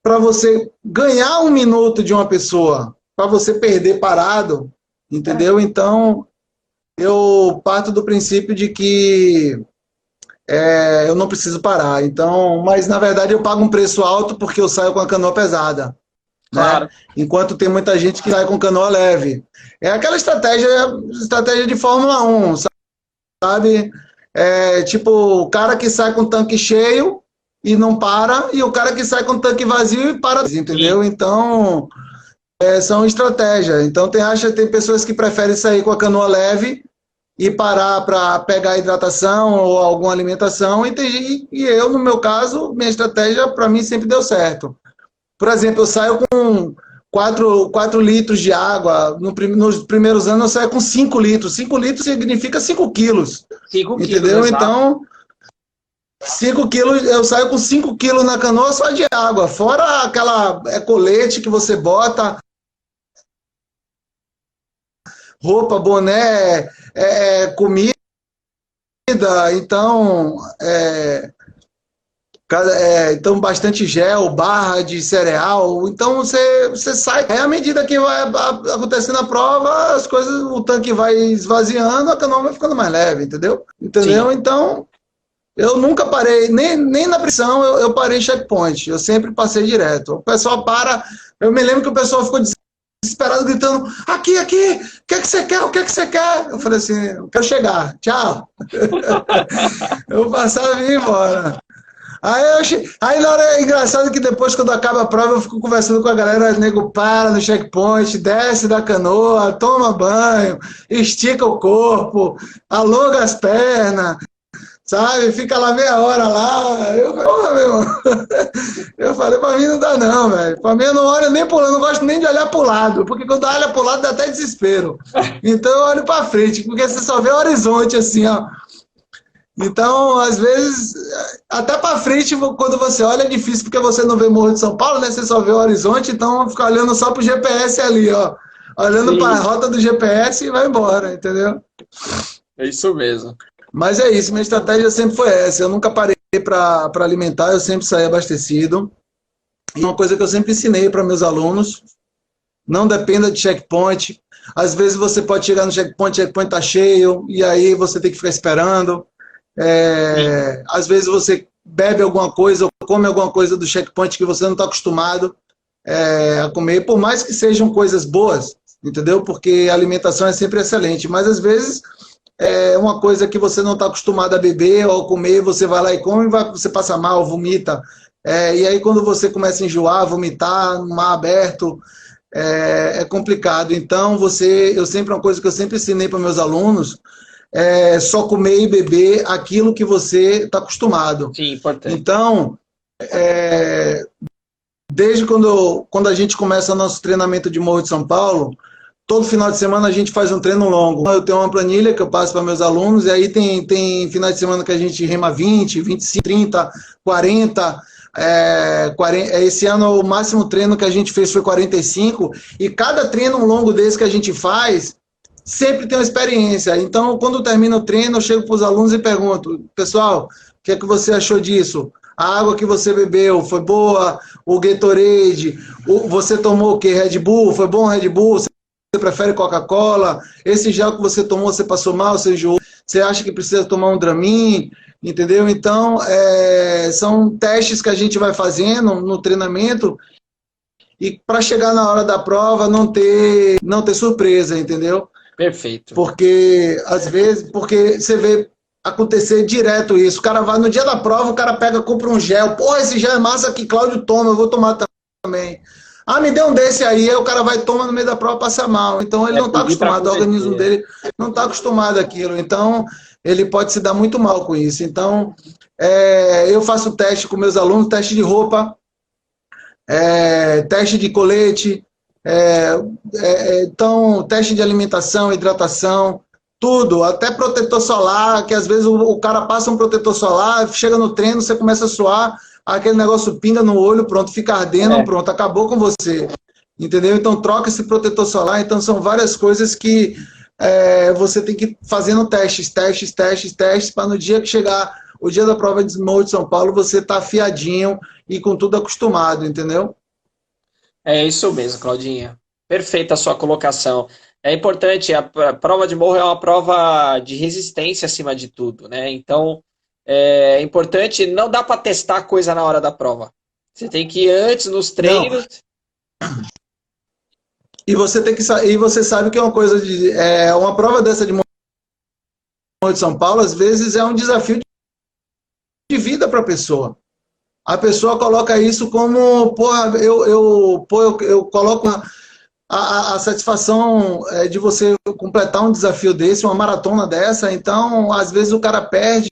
para você ganhar 1 minuto de uma pessoa, para você perder parado, entendeu? Então, eu parto do princípio de que eu não preciso parar. Então, mas, na verdade, eu pago um preço alto porque eu saio com a canoa pesada. Claro. Né? Enquanto tem muita gente que sai com canoa leve. É aquela estratégia de Fórmula 1, sabe? Tipo, o cara que sai com tanque cheio e não para, e o cara que sai com tanque vazio e para, entendeu? Sim. Então, são estratégias. Então, tem pessoas que preferem sair com a canoa leve e parar para pegar hidratação ou alguma alimentação. E eu, no meu caso, minha estratégia para mim sempre deu certo. Por exemplo, eu saio com 4 litros de água. Nos primeiros anos eu saio com 5 litros. 5 litros significa 5 quilos. 5 quilos, entendeu? exato. Então, 5 quilos, eu saio com 5 quilos na canoa só de água. Fora aquela colete que você bota, roupa, boné, comida. Então, então, bastante gel, barra de cereal. Então, você sai. À medida que vai acontecendo a prova, as coisas, o tanque vai esvaziando, a canoa vai ficando mais leve, entendeu? Sim. Então, eu nunca parei, nem na prisão eu parei em checkpoint. Eu sempre passei direto. O pessoal para. Eu me lembro que o pessoal ficou desesperado, gritando: aqui, o que é que você quer? O que é que você quer? Eu falei assim: eu quero chegar, tchau. Eu passava e ia embora. Aí na hora é engraçado que depois, quando acaba a prova, eu fico conversando com a galera, o nego para no checkpoint, desce da canoa, toma banho, estica o corpo, alonga as pernas, sabe? Fica lá meia hora lá. Eu falei, pra mim não dá não, velho. Pra mim eu não olho nem pro lado, não gosto nem de olhar pro lado, porque quando olha pro lado dá até desespero. Então eu olho pra frente, porque você só vê o horizonte assim, ó. Então, às vezes, até para frente, quando você olha, é difícil, porque você não vê Morro de São Paulo, né? Você só vê o horizonte, então fica olhando só pro GPS ali, ó. Olhando para a rota do GPS e vai embora, entendeu? É isso mesmo. Mas é isso, minha estratégia sempre foi essa. Eu nunca parei para alimentar, eu sempre saí abastecido. E uma coisa que eu sempre ensinei para meus alunos: não dependa de checkpoint. Às vezes você pode chegar no checkpoint está cheio, e aí você tem que ficar esperando. Às vezes você bebe alguma coisa ou come alguma coisa do checkpoint que você não está acostumado a comer, por mais que sejam coisas boas, entendeu? Porque a alimentação é sempre excelente, mas às vezes é uma coisa que você não está acostumado a beber ou comer, você vai lá e come, você passa mal, vomita, e aí quando você começa a enjoar, vomitar no mar aberto, é complicado. Então uma coisa que eu sempre ensinei para meus alunos: só comer e beber aquilo que você está acostumado. Sim, importante. Então, desde quando a gente começa nosso treinamento de Morro de São Paulo, todo final de semana a gente faz um treino longo. Eu tenho uma planilha que eu passo para meus alunos, e aí tem finais de semana que a gente rema 20, 25, 30, 40... esse ano o máximo treino que a gente fez foi 45, e cada treino longo desse que a gente faz sempre tem uma experiência. Então, quando termina o treino, eu chego para os alunos e pergunto: pessoal, o que é que você achou disso? A água que você bebeu foi boa? O Gatorade? Você tomou o quê? Red Bull? Foi bom o Red Bull? Você prefere Coca-Cola? Esse gel que você tomou, você passou mal, você enjoou? Você acha que precisa tomar um Dramin? Entendeu? Então, são testes que a gente vai fazendo no treinamento, e para chegar na hora da prova não ter surpresa, entendeu? Perfeito. Porque, às vezes, você vê acontecer direto isso. O cara vai no dia da prova, o cara compra um gel. Pô, esse gel é massa aqui, Cláudio toma, eu vou tomar também. Ah, me dê um desse aí o cara vai tomar no meio da prova, passa mal. Então ele não está acostumado, o organismo dele não está acostumado àquilo. Então ele pode se dar muito mal com isso. Então eu faço teste com meus alunos, teste de roupa, teste de colete, então teste de alimentação, hidratação, tudo, até protetor solar, que às vezes o cara passa um protetor solar, chega no treino, você começa a suar, aquele negócio pinga no olho, pronto, fica ardendo, pronto, acabou com você, entendeu? Então troca esse protetor solar. Então são várias coisas que você tem que ir fazendo testes, para no dia que chegar o dia da prova de Morro de São Paulo, você tá afiadinho e com tudo acostumado, entendeu? É isso mesmo, Claudinha. Perfeita a sua colocação. É importante, a prova de morro é uma prova de resistência acima de tudo, né? Então, é importante, não dá para testar coisa na hora da prova. Você tem que ir antes, nos treinos. E você tem que e você sabe que é uma coisa uma prova dessa de Morro de São Paulo, às vezes é um desafio de vida para a pessoa. A pessoa coloca isso como, eu coloco a satisfação de você completar um desafio desse, uma maratona dessa, então, às vezes o cara perde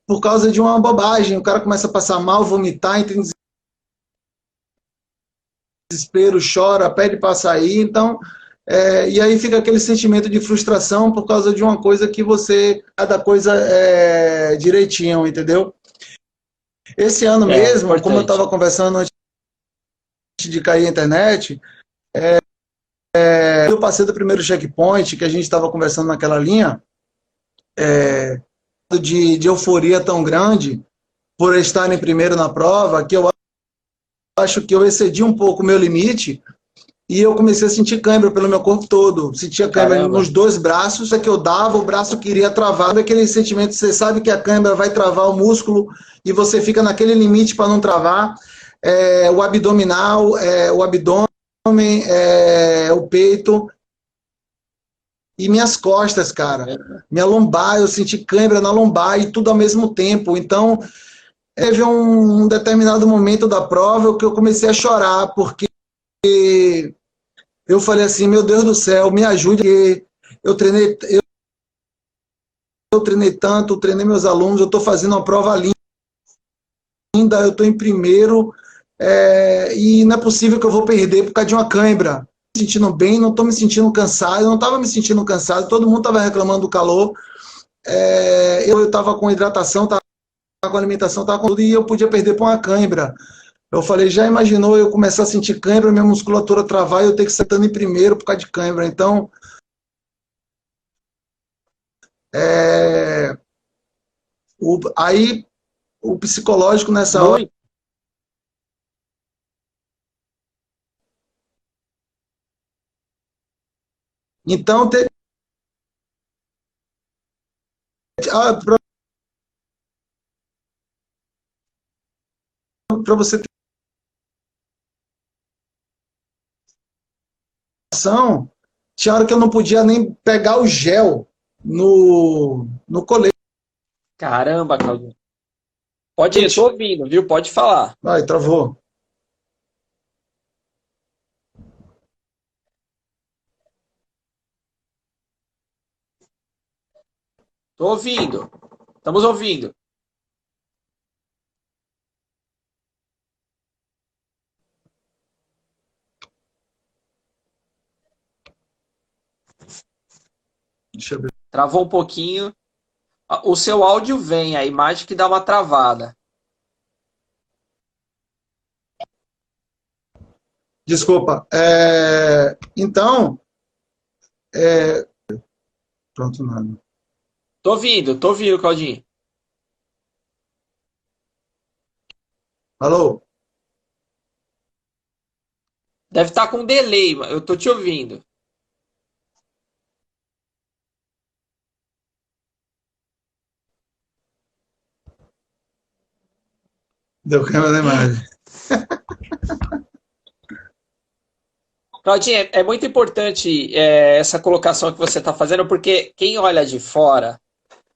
por causa de uma bobagem, o cara começa a passar mal, vomitar, entra em desespero, chora, pede para sair, então, e aí fica aquele sentimento de frustração por causa de uma coisa que você, cada coisa direitinho, entendeu? Esse ano mesmo, como eu Importante. estava conversando antes de cair a internet, eu passei do primeiro checkpoint, que a gente estava conversando naquela linha, de euforia tão grande, por estar em primeiro na prova, que eu acho que eu excedi um pouco o meu limite, e eu comecei a sentir cãibra pelo meu corpo todo. Sentia cãibra Caramba. nos dois braços, é que eu dava, o braço queria travar, aquele sentimento, você sabe que a cãibra vai travar o músculo, e você fica naquele limite para não travar. O abdominal, o abdômen, o peito, e minhas costas, cara. Minha lombar, eu senti cãibra na lombar, e tudo ao mesmo tempo. Então, teve um determinado momento da prova que eu comecei a chorar, porque eu falei assim, meu Deus do céu, me ajude, porque eu treinei tanto, treinei meus alunos, eu estou fazendo uma prova linda, eu estou em primeiro, e não é possível que eu vou perder por causa de uma cãibra. Me sentindo bem, não estou me sentindo cansado, eu não estava me sentindo cansado, todo mundo estava reclamando do calor, eu estava com hidratação, estava com alimentação, estava com tudo, e eu podia perder por uma cãibra. Eu falei, já imaginou eu começar a sentir cãibra, minha musculatura travar e eu ter que estar em primeiro por causa de cãibra. Então, aí o psicológico nessa hora. Muito. Então, para você ter noção, tinha hora que eu não podia nem pegar o gel no colete. Caramba, Claudinho. Pode ir, tô ouvindo, viu? Pode falar. Vai, travou. Tô ouvindo. Estamos ouvindo. Deixa eu ver. Travou um pouquinho. O seu áudio vem, a imagem que dá uma travada. Desculpa. Então, pronto, nada. Tô ouvindo, Claudinho. Alô? Deve estar com delay, mas eu tô te ouvindo. Deu câmera na imagem. Claudinho, é muito importante essa colocação que você está fazendo, porque quem olha de fora,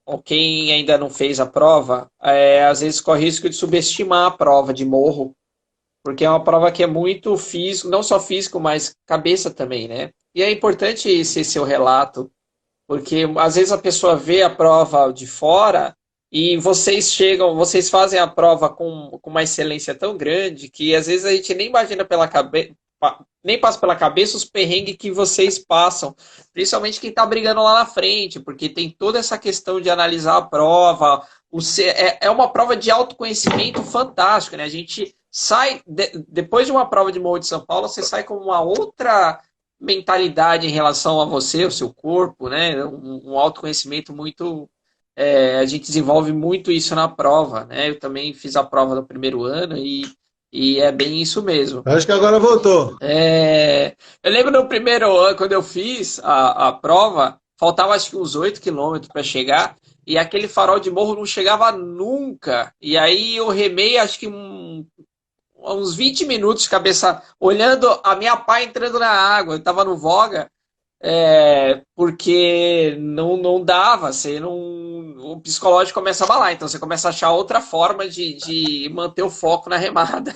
ou quem ainda não fez a prova, às vezes corre risco de subestimar a prova de morro, porque é uma prova que é muito físico, não só físico, mas cabeça também, né? E é importante esse seu relato, porque às vezes a pessoa vê a prova de fora e vocês fazem a prova com uma excelência tão grande que às vezes a gente nem imagina pela cabeça, nem passa pela cabeça os perrengues que vocês passam, principalmente quem está brigando lá na frente, porque tem toda essa questão de analisar a prova. É uma prova de autoconhecimento fantástico, né? A gente sai, depois de uma prova de Morro de São Paulo, você sai com uma outra mentalidade em relação a você, o seu corpo, né? Um autoconhecimento muito. A gente desenvolve muito isso na prova, né? Eu também fiz a prova no primeiro ano e é bem isso mesmo. Acho que agora voltou. Eu lembro no primeiro ano, quando eu fiz a prova, faltava acho que uns 8 quilômetros para chegar, e aquele farol de morro não chegava nunca. E aí eu remei, acho que uns 20 minutos, cabeça olhando a minha pá entrando na água. Eu tava no Voga, porque não dava, você não, o psicológico começa a abalar, então você começa a achar outra forma de manter o foco na remada.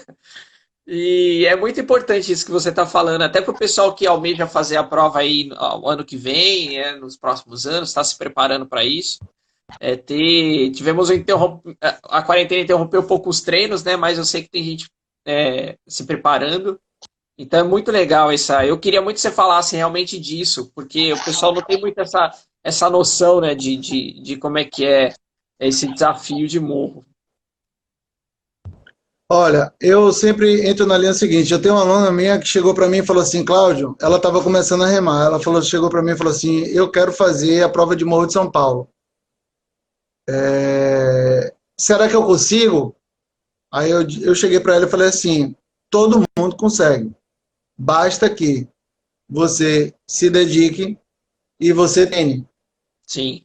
E é muito importante isso que você está falando, até para o pessoal que almeja fazer a prova aí no ano que vem, nos próximos anos, está se preparando para isso. Tivemos a quarentena interrompeu um pouco os treinos, né? Mas eu sei que tem gente se preparando. Então é muito legal essa. Eu queria muito que você falasse realmente disso, porque o pessoal não tem muito essa noção, né, de como é que é esse desafio de morro. Olha, eu sempre entro na linha seguinte. Eu tenho uma aluna minha que chegou para mim e falou assim, Cláudio, ela estava começando a remar. Ela chegou para mim e falou assim, eu quero fazer a prova de Morro de São Paulo. Será que eu consigo? Aí eu cheguei para ela e falei assim, todo mundo consegue. Basta que você se dedique e você treine. Sim.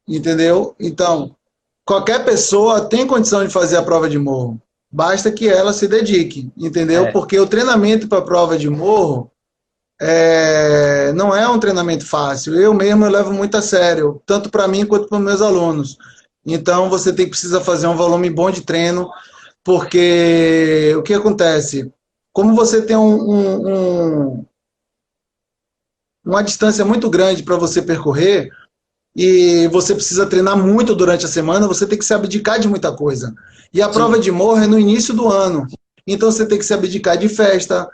Entendeu? Então, qualquer pessoa tem condição de fazer a prova de morro. Basta que ela se dedique, entendeu? Porque o treinamento para a prova de morro não é um treinamento fácil. Eu mesmo levo muito a sério, tanto para mim quanto para os meus alunos. Então, você precisa fazer um volume bom de treino, porque o que acontece? Como você tem uma distância muito grande para você percorrer, e você precisa treinar muito durante a semana, você tem que se abdicar de muita coisa. E a prova de morro é no início do ano. Então você tem que se abdicar de festa.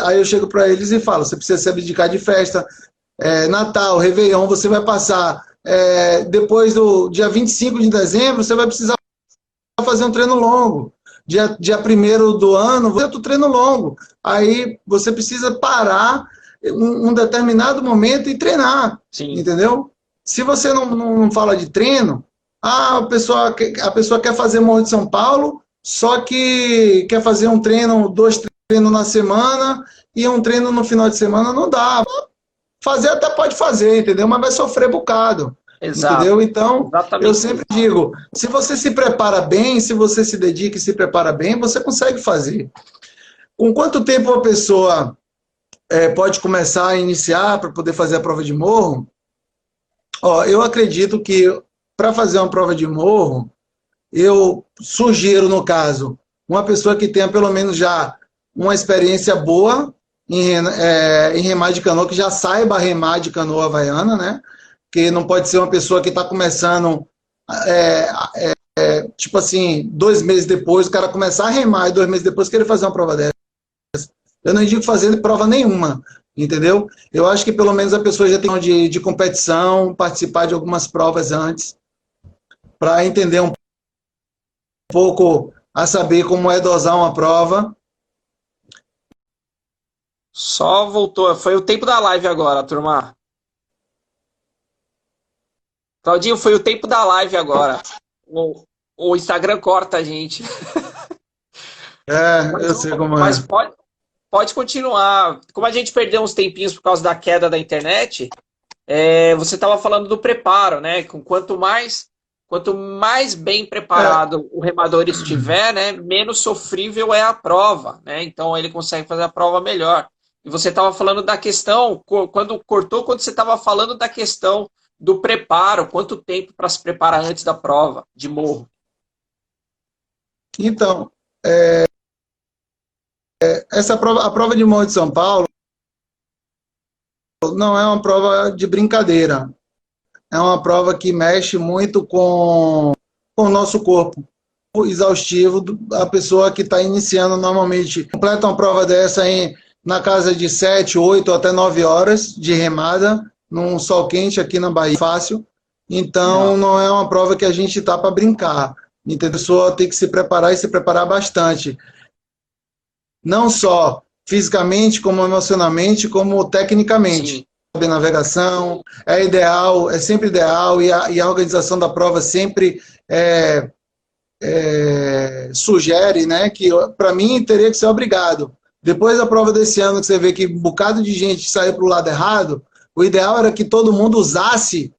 Aí eu chego para eles e falo, você precisa se abdicar de festa. Natal, Réveillon, você vai passar depois do dia 25 de dezembro, você vai precisar fazer um treino longo. Dia 1º do ano, você tem um treino longo. Aí você precisa parar um determinado momento e treinar. Sim. Entendeu? Se você não fala de treino, a pessoa quer fazer Morro de São Paulo, só que quer fazer um treino, 2 treinos na semana e um treino no final de semana, não dá. Fazer até pode fazer, entendeu? Mas vai sofrer bocado. Exato. Entendeu? Então, exatamente. Eu sempre digo, se você se prepara bem, se você se dedica e se prepara bem, você consegue fazer. Com quanto tempo a pessoa pode começar a iniciar para poder fazer a prova de morro? Eu acredito que para fazer uma prova de morro, eu sugiro, no caso, uma pessoa que tenha pelo menos já uma experiência boa em remar de canoa, que já saiba remar de canoa havaiana, né? Que não pode ser uma pessoa que está começando, tipo assim, 2 meses depois, o cara começar a remar e 2 meses depois querer fazer uma prova dessa. Eu não indico fazer prova nenhuma. Entendeu? Eu acho que pelo menos a pessoa já tem de competição, participar de algumas provas antes, para entender um pouco, a saber como é dosar uma prova. Só voltou, foi o tempo da live agora, turma. Claudinho, foi o tempo da live agora. O Instagram corta a gente. Eu sei como é. Mas pode continuar. Como a gente perdeu uns tempinhos por causa da queda da internet, você estava falando do preparo, né? Quanto mais bem preparado o remador estiver, né, menos sofrível é a prova, né? Então ele consegue fazer a prova melhor. E você estava falando da questão, quando você estava falando da questão do preparo, quanto tempo para se preparar antes da prova de morro? Então, a prova de Morro de São Paulo não é uma prova de brincadeira. É uma prova que mexe muito com o nosso corpo. Exaustivo, a pessoa que está iniciando normalmente completa uma prova dessa na casa de 7, 8 até 9 horas de remada, num sol quente aqui na Bahia, fácil. Então, não é uma prova que a gente está para brincar. Então, a pessoa tem que se preparar e se preparar bastante. Não só fisicamente, como emocionalmente, como tecnicamente. Sim. A navegação é ideal, é sempre ideal, e a organização da prova sempre sugere, né, que para mim teria que ser obrigado. Depois da prova desse ano, que você vê que um bocado de gente saiu para o lado errado, o ideal era que todo mundo usasse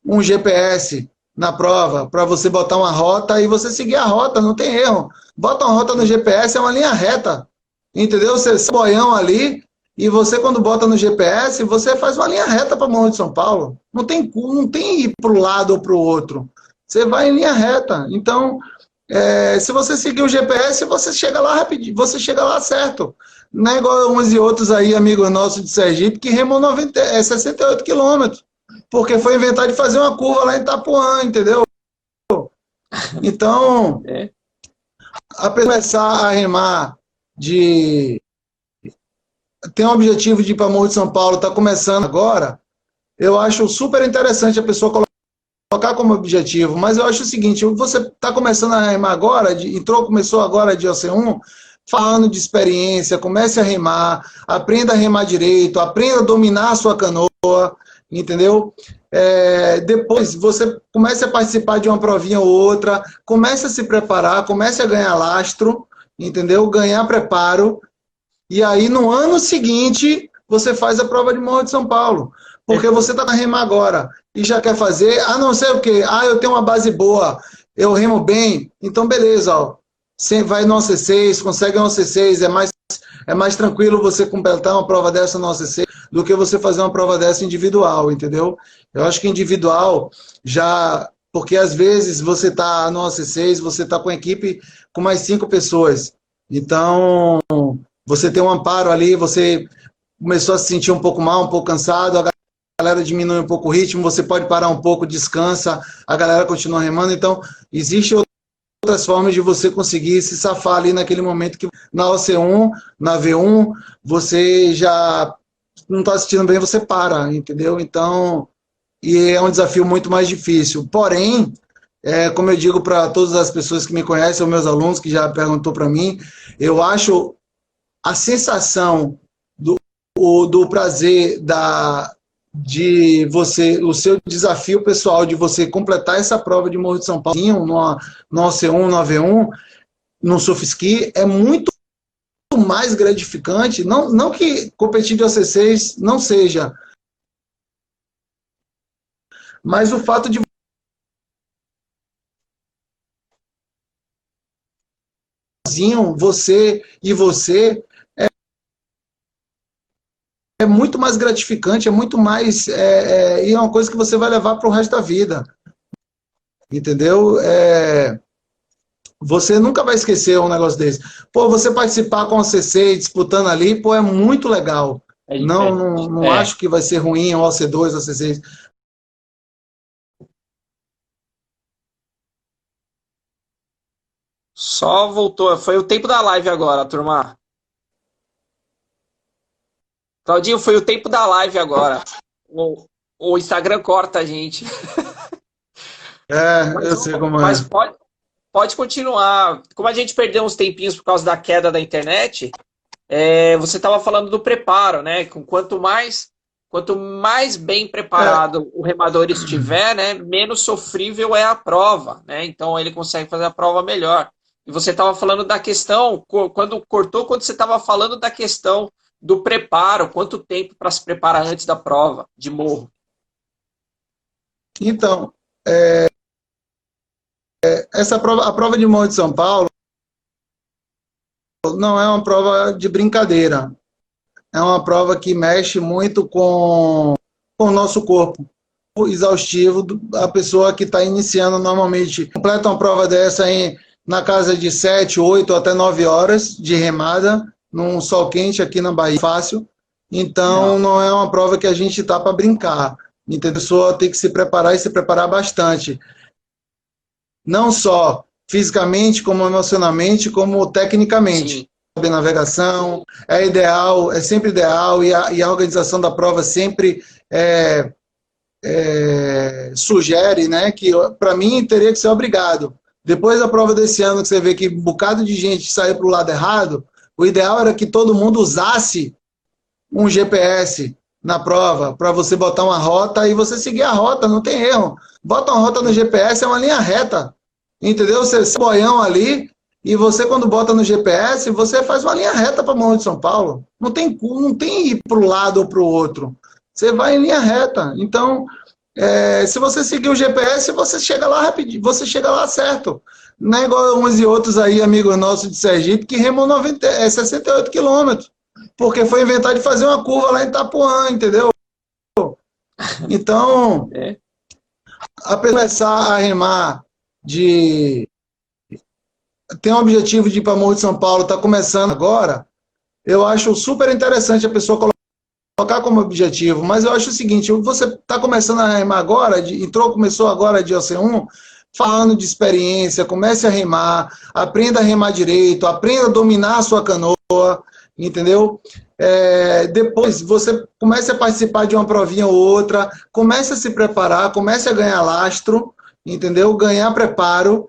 um GPS na prova, para você botar uma rota e você seguir a rota, não tem erro. Bota uma rota no GPS, é uma linha reta. Entendeu? Você sai boião ali, e você, quando bota no GPS, você faz uma linha reta para Morro de São Paulo. Não tem ir para o lado ou para o outro. Você vai em linha reta. Então, se você seguir o GPS, você chega lá rapidinho, você chega lá certo. Não é igual uns e outros aí, amigos nossos de Sergipe, que remam 68 quilômetros, porque foi inventar de fazer uma curva lá em Itapuã, entendeu? Então, a começar a remar tem um objetivo de ir para Morro de São Paulo, está começando agora, eu acho super interessante a pessoa colocar como objetivo, mas eu acho o seguinte, você está começando a remar agora, começou agora de OC1, falando de experiência, comece a remar, aprenda a remar direito, aprenda a dominar a sua canoa, entendeu? Depois você comece a participar de uma provinha ou outra, comece a se preparar, comece a ganhar lastro, entendeu? Ganhar preparo, e aí no ano seguinte você faz a prova de Morro de São Paulo, porque você está na remar agora e já quer fazer, a não ser o quê? Eu tenho uma base boa, eu remo bem, então beleza, ó. Você vai no OC6, consegue um OC6, é mais tranquilo você completar uma prova dessa no OC6 do que você fazer uma prova dessa individual, entendeu? Eu acho que individual porque às vezes você está no OC6, você está com a equipe com mais 5 pessoas, então você tem um amparo ali, você começou a se sentir um pouco mal, um pouco cansado, a galera diminui um pouco o ritmo, você pode parar um pouco, descansa, a galera continua remando, então existe outras formas de você conseguir se safar ali naquele momento que na OC1, na V1, você já não está assistindo bem, você para, entendeu? Então, e é um desafio muito mais difícil. Porém, como eu digo para todas as pessoas que me conhecem, os meus alunos que já perguntou para mim, eu acho a sensação do prazer de você, o seu desafio pessoal de você completar essa prova de Morro de São Paulo no OC1, no AV1, no surf ski, é muito mais gratificante, não que competir de OC6 não seja, mas o fato de você é muito mais gratificante, é muito mais, e é uma coisa que você vai levar para o resto da vida, entendeu? Você nunca vai esquecer um negócio desse. Pô, você participar com o CC disputando ali, pô, é muito legal. Não acho que vai ser ruim o OC2, o OC6. Só voltou. Foi o tempo da live agora, turma. Claudinho, foi o tempo da live agora. O Instagram corta a gente. Eu sei como é. Mas pode continuar. Como a gente perdeu uns tempinhos por causa da queda da internet, você estava falando do preparo, né? Quanto mais bem preparado o remador estiver, né, menos sofrível é a prova, né? Então ele consegue fazer a prova melhor. E você estava falando da questão, quando você estava falando da questão do preparo, quanto tempo para se preparar antes da prova de morro? Então, a prova de Morro de São Paulo não é uma prova de brincadeira. É uma prova que mexe muito com o nosso corpo. Exaustivo, a pessoa que está iniciando normalmente completa uma prova dessa na casa de 7, 8 até 9 horas de remada, num sol quente aqui na Bahia, fácil. Então, não é uma prova que a gente está para brincar. Então, a pessoa tem que se preparar e se preparar bastante. Não só fisicamente, como emocionalmente, como tecnicamente. A navegação é ideal, é sempre ideal, e a organização da prova sempre sugere, né, que para mim teria que ser obrigado. Depois da prova desse ano, que você vê que um bocado de gente saiu para o lado errado, o ideal era que todo mundo usasse um GPS na prova, para você botar uma rota e você seguir a rota, não tem erro. Bota uma rota no GPS, é uma linha reta, entendeu? Você boião ali, e você quando bota no GPS, você faz uma linha reta para Morro de São Paulo. Não tem ir para o lado ou para o outro. Você vai em linha reta. Então, se você seguir o GPS, você chega lá rapidinho, você chega lá certo. Não é igual uns e outros aí, amigos nossos de Sergipe, que remam 68 quilômetros, porque foi inventar de fazer uma curva lá em Itapuã, entendeu? Então, a começar a remar tem um objetivo de ir para Morro de São Paulo, está começando agora, eu acho super interessante a pessoa colocar como objetivo, mas eu acho o seguinte, você está começando a remar agora, começou agora de OC1, falando de experiência, comece a remar, aprenda a remar direito, aprenda a dominar a sua canoa, entendeu? Depois você comece a participar de uma provinha ou outra, comece a se preparar, comece a ganhar lastro, entendeu? Ganhar preparo,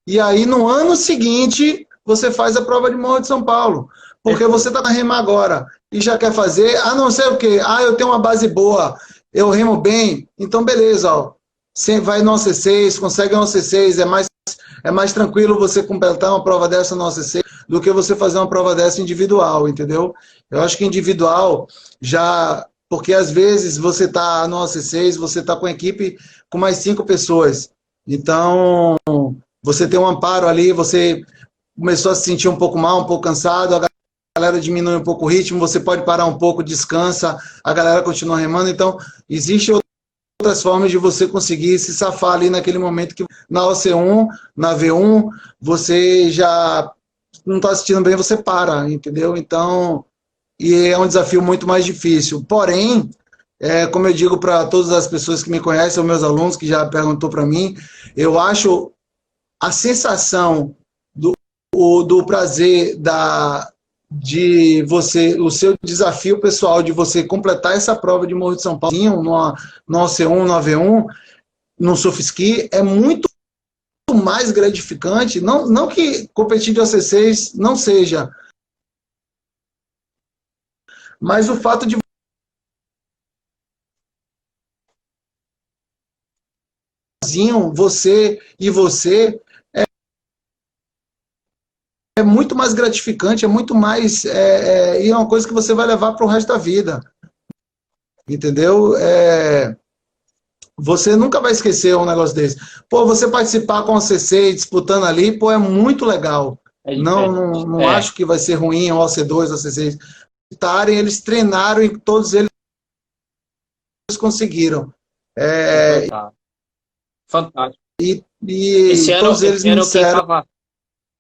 e aí no ano seguinte você faz a prova de Morro de São Paulo, porque você está na rema agora e já quer fazer, a não ser o quê? Eu tenho uma base boa, eu remo bem, então beleza, ó. Você vai no OC6, consegue um OC6, é mais tranquilo você completar uma prova dessa no OC6 do que você fazer uma prova dessa individual, entendeu? Eu acho que individual já... Porque às vezes você está no OC6, você está com a equipe com mais 5 pessoas. Então, você tem um amparo ali, você começou a se sentir um pouco mal, um pouco cansado, a galera diminui um pouco o ritmo, você pode parar um pouco, descansa, a galera continua remando. Então, existe outras formas de você conseguir se safar ali naquele momento que na OC1, na V1, você já não está assistindo bem, você para, entendeu? Então, e é um desafio muito mais difícil. Porém, como eu digo para todas as pessoas que me conhecem, os meus alunos que já perguntou para mim, eu acho a sensação do prazer de você, o seu desafio pessoal de você completar essa prova de Morro de São Paulo no OC1, no AV1, no surf ski, é muito mais gratificante, não que competir de OC6 não seja, mas o fato de você é muito mais gratificante, é muito mais... e é uma coisa que você vai levar para o resto da vida. Entendeu? Você nunca vai esquecer um negócio desse. Pô, você participar com a CC disputando ali, pô, é muito legal. Não acho que vai ser ruim o OC2, o OC6. Eles treinaram e todos eles conseguiram. Fantástico. E esse ano, todos eles me disseram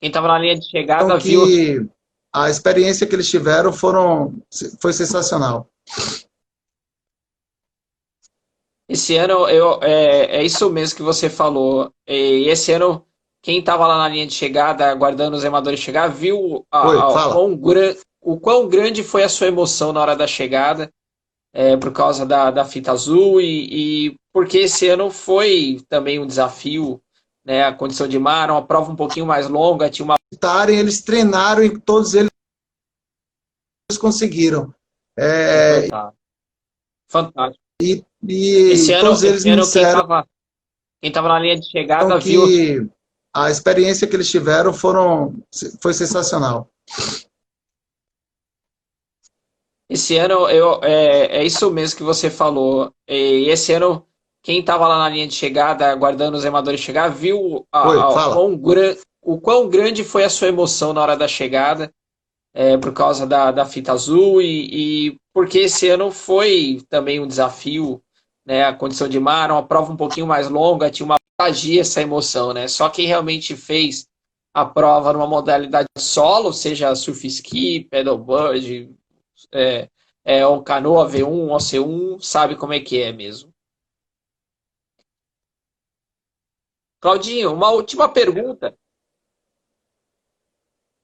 quem estava na linha de chegada que viu. A experiência que eles tiveram foi sensacional. Esse ano, é isso mesmo que você falou. E esse ano, quem estava lá na linha de chegada, aguardando os remadores chegar, viu o quão grande foi a sua emoção na hora da chegada, por causa da fita azul, e porque esse ano foi também um desafio, né, a condição de mar, uma prova um pouquinho mais longa, tinha uma... Eles treinaram e todos eles conseguiram. Fantástico. E esse ano, todos eles me disseram quem estava na linha de chegada que viu. A experiência que eles tiveram foi sensacional. Esse ano, é isso mesmo que você falou. E esse ano, quem estava lá na linha de chegada, aguardando os remadores chegar, viu o quão grande foi a sua emoção na hora da chegada, por causa da fita azul, e porque esse ano foi também um desafio, né, a condição de mar, uma prova um pouquinho mais longa, tinha uma magia essa emoção, né? Só quem realmente fez a prova numa modalidade solo, seja surf ski, paddleboard, ou canoa V1, OC1, sabe como é que é mesmo. Claudinho, uma última pergunta.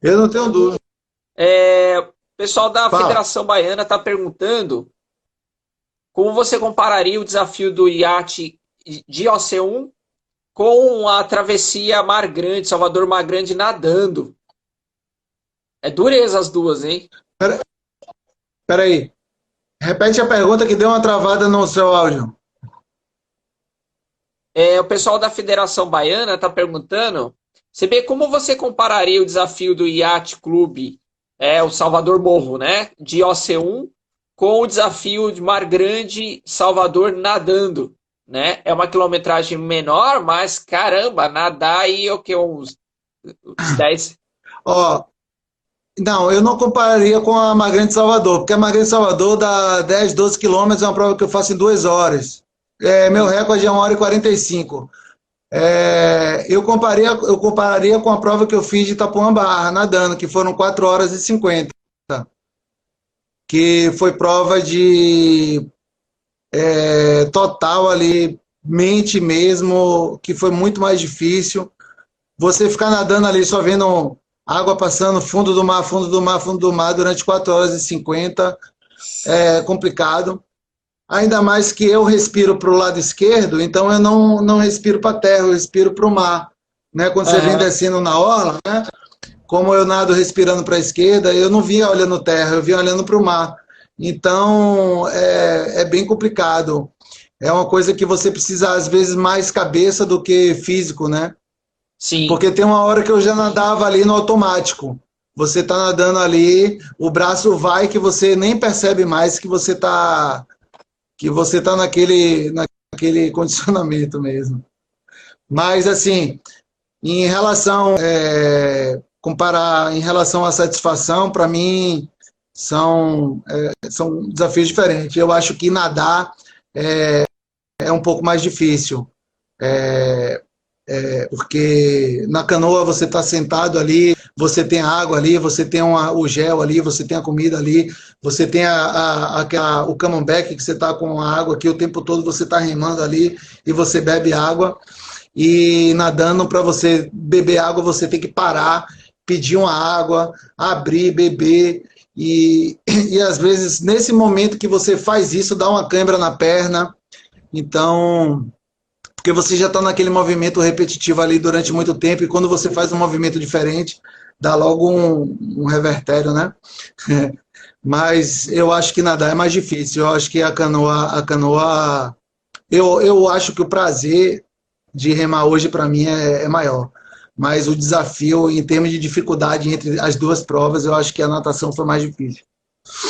Eu não tenho dúvida. O pessoal da Federação Baiana está perguntando como você compararia o desafio do iate de OC1 com a travessia Mar Grande, Salvador Mar Grande nadando. É dureza as duas, hein? Peraí. Repete a pergunta que deu uma travada no seu áudio. O pessoal da Federação Baiana está perguntando, CB, como você compararia o desafio do Yacht Clube, o Salvador Morro, né, de OC1, com o desafio de Mar Grande, Salvador nadando, né? É uma quilometragem menor, mas caramba, nadar aí uns 10... Não, eu não compararia com a Mar Grande Salvador, porque a Mar Grande Salvador dá 10, 12 quilômetros, é uma prova que eu faço em 2 horas. Meu recorde é 1 hora e 45. Eu compararia com a prova que eu fiz de Itapuã-Barra, nadando, que foram 4 horas e 50, que foi prova de total ali, mente mesmo, que foi muito mais difícil. Você ficar nadando ali só vendo água passando, fundo do mar, fundo do mar, fundo do mar, durante 4 horas e 50, é complicado. Ainda mais que eu respiro para o lado esquerdo, então eu não respiro para a terra, eu respiro para o mar. Né? Quando você vem descendo na orla, né? Como eu nado respirando para a esquerda, eu não vinha olhando terra, eu vinha olhando para o mar. Então, é bem complicado. É uma coisa que você precisa, às vezes, mais cabeça do que físico, né? Sim. Porque tem uma hora que eu já nadava ali no automático. Você está nadando ali, o braço vai que você nem percebe mais que você está naquele condicionamento mesmo. Mas, assim, em relação, comparar em relação à satisfação, para mim, são desafios diferentes. Eu acho que nadar é um pouco mais difícil. Porque na canoa você está sentado ali, você tem a água ali, você tem o gel ali, você tem a comida ali, você tem o camembert que você está com a água aqui o tempo todo, você está remando ali e você bebe água. E nadando, para você beber água, você tem que parar, pedir uma água, abrir, beber. E às vezes, nesse momento que você faz isso, dá uma cãibra na perna. Então, porque você já está naquele movimento repetitivo ali durante muito tempo, e quando você faz um movimento diferente, dá logo um revertério, né? Mas eu acho que nadar é mais difícil. Eu acho que a canoa eu acho que o prazer de remar hoje para mim é maior. Mas o desafio, em termos de dificuldade entre as duas provas, eu acho que a natação foi mais difícil.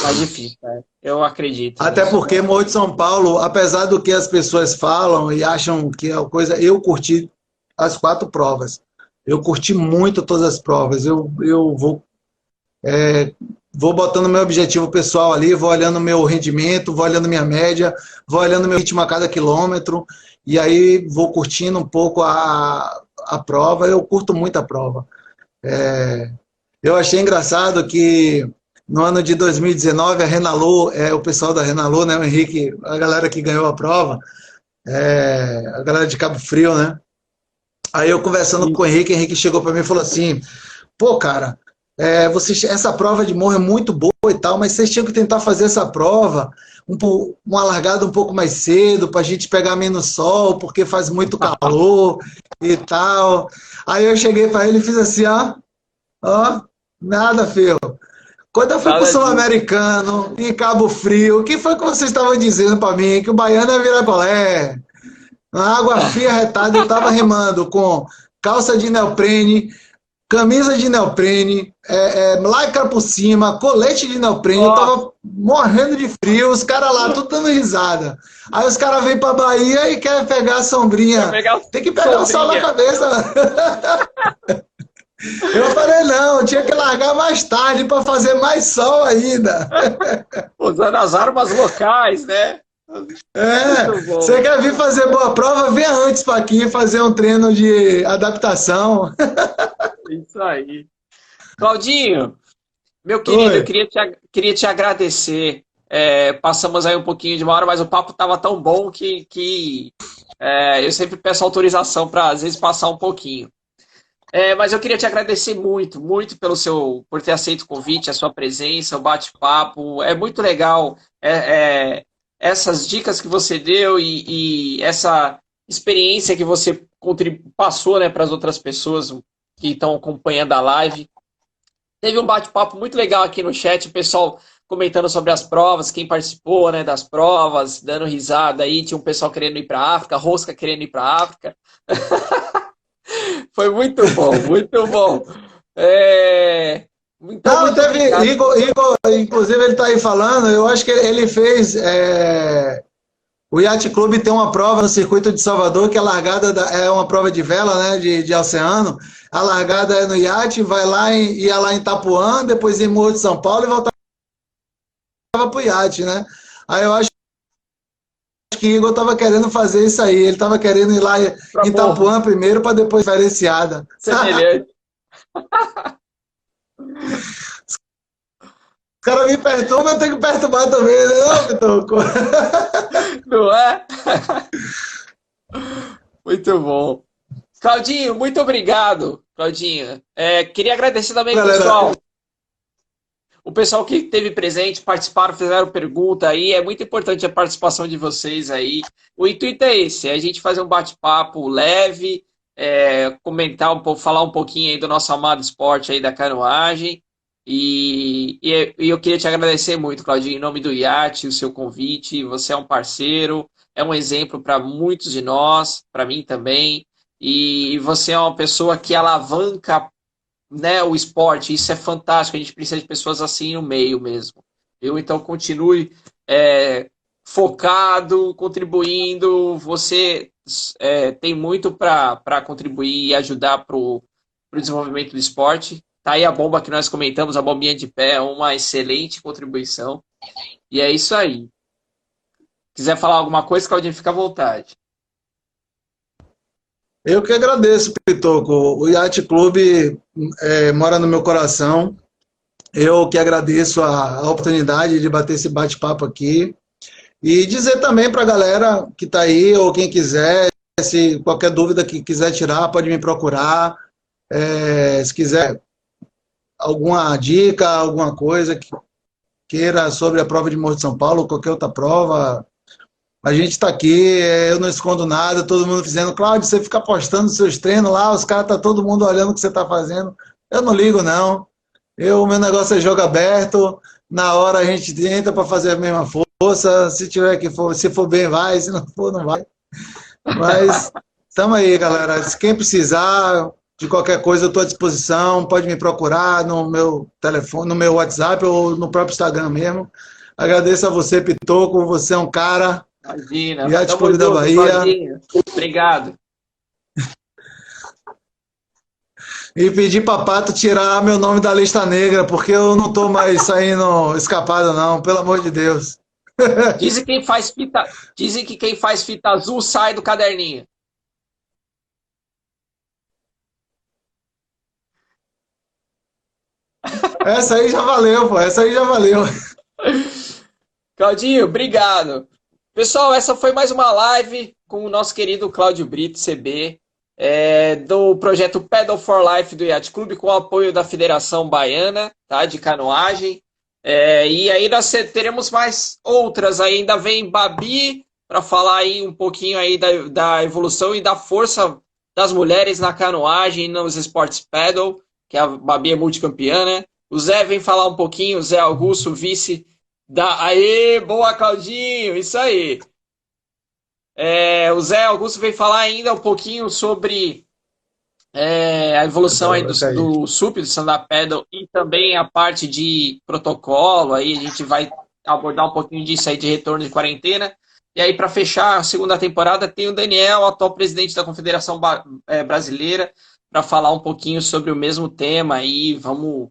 Mais difícil, eu acredito. Até porque Morro de São Paulo, apesar do que as pessoas falam e acham que é coisa, eu curti as 4 provas. Eu curti muito todas as provas. Eu vou botando meu objetivo pessoal ali, vou olhando meu rendimento, vou olhando minha média, vou olhando meu ritmo a cada quilômetro, e aí vou curtindo um pouco a prova. Eu curto muito a prova. Eu achei engraçado que no ano de 2019, a Renalô, o pessoal da Renalô, né, o Henrique, a galera que ganhou a prova, a galera de Cabo Frio, né? Aí eu conversando com o Henrique chegou para mim e falou assim: pô, cara, essa prova de morro é muito boa e tal, mas vocês tinham que tentar fazer essa prova uma largada um pouco mais cedo, para a gente pegar menos sol, porque faz muito calor e tal. Aí eu cheguei para ele e fiz assim: ó, nada, filho. Quando eu fui para o Sul-Americano, em Cabo Frio, o que foi que vocês estavam dizendo para mim? Que o baiano é viracolé. Na água fria retada, eu estava remando com calça de neoprene, camisa de neoprene, lycra por cima, colete de neoprene. Eu estava morrendo de frio, os caras lá tudo dando risada. Aí os caras vêm para a Bahia e querem pegar a sombrinha. Tem que pegar o sol na cabeça. Eu falei, não, eu tinha que largar mais tarde para fazer mais sol ainda. Usando as armas locais, né? Você quer vir fazer boa prova? Venha antes para aqui fazer um treino de adaptação. Isso aí. Claudinho, meu querido, eu queria te agradecer. Passamos aí um pouquinho de uma hora, mas o papo estava tão bom que eu sempre peço autorização para, às vezes, passar um pouquinho. Mas eu queria te agradecer muito, muito por ter aceito o convite, a sua presença, o bate-papo. É muito legal essas dicas que você deu e essa experiência que você passou, né, para as outras pessoas que estão acompanhando a live. Teve um bate-papo muito legal aqui no chat, o pessoal comentando sobre as provas, quem participou, né, das provas, dando risada aí. Tinha um pessoal querendo ir para a África, Rosca querendo ir para a África. Foi muito bom, muito bom. Não, teve Igor, inclusive ele está aí falando, eu acho que ele fez... O Yacht Club tem uma prova no circuito de Salvador, que a largada é uma prova de vela, né, de oceano. A largada é no iate, ia lá em Itapuã, depois em Morro de São Paulo e voltava para o iate, né? Aí eu acho que Igor estava querendo fazer isso aí. Ele estava querendo ir lá em Itapuã primeiro para depois diferenciada. Semelhante. Os caras me perturbam, eu tenho que perturbar também, né, não, Pitoco? Não é? Muito bom. Claudinho, muito obrigado, Claudinho. Queria agradecer também, Galera, pessoal. O pessoal que esteve presente, participaram, fizeram pergunta aí. É muito importante a participação de vocês aí. O intuito é esse, é a gente fazer um bate-papo leve, comentar um pouco, falar um pouquinho aí do nosso amado esporte aí da canoagem. E eu queria te agradecer muito, Claudinho, em nome do IAT, o seu convite. Você é um parceiro, é um exemplo para muitos de nós, para mim também. E você é uma pessoa que alavanca, né, o esporte. Isso é fantástico. A gente precisa de pessoas assim no meio mesmo. Então continue focado, contribuindo. Você tem muito para contribuir e ajudar para o desenvolvimento do esporte. Tá aí a bomba que nós comentamos, a bombinha de pé, é uma excelente contribuição. E é isso aí. Quiser falar alguma coisa, Claudinho, fica à vontade. eu que agradeço, Pitoco. O Yacht Clube mora no meu coração. Eu que agradeço a oportunidade de bater esse bate-papo aqui. E dizer também para a galera que está aí, ou quem quiser, se qualquer dúvida que quiser tirar, pode me procurar. Se quiser alguma dica, alguma coisa que queira sobre a prova de Morro de São Paulo, ou qualquer outra prova, a gente está aqui, eu não escondo nada, todo mundo dizendo, Cláudio, você fica postando seus treinos lá, os caras, tá todo mundo olhando o que você está fazendo. Eu não ligo, não. Meu negócio é jogo aberto, na hora a gente entra para fazer a mesma força, se tiver que for, se for bem vai, se não for não vai. Mas estamos aí, galera. Quem precisar de qualquer coisa, eu estou à disposição, pode me procurar no meu telefone, no meu WhatsApp ou no próprio Instagram mesmo. Agradeço a você, Pitoco, você é um cara. Imagina. Yacht Clube da Bahia. Claudinho. Obrigado. E pedir para Pato tirar meu nome da lista negra, porque eu não estou mais saindo escapado, não, pelo amor de Deus. Dizem que quem faz fita azul sai do caderninho. Essa aí já valeu, pô. Essa aí já valeu. Claudinho, obrigado. Pessoal, essa foi mais uma live com o nosso querido Cláudio Brito, CB, do projeto Pedal for Life do Yacht Clube, com o apoio da Federação Baiana, tá, de canoagem. E aí nós teremos mais outras. Ainda vem Babi para falar aí um pouquinho aí da evolução e da força das mulheres na canoagem, nos esportes pedal, que a Babi é multicampeã, né? O Zé vem falar um pouquinho, o Zé Augusto, vice da... Aê, boa, Claudinho, isso aí. O Zé Augusto vem falar ainda um pouquinho sobre a evolução aí do SUP, do stand-up paddle, e também a parte de protocolo. Aí a gente vai abordar um pouquinho disso aí de retorno de quarentena. E aí, para fechar a segunda temporada, tem o Daniel, atual presidente da Confederação Brasileira, para falar um pouquinho sobre o mesmo tema aí. Vamos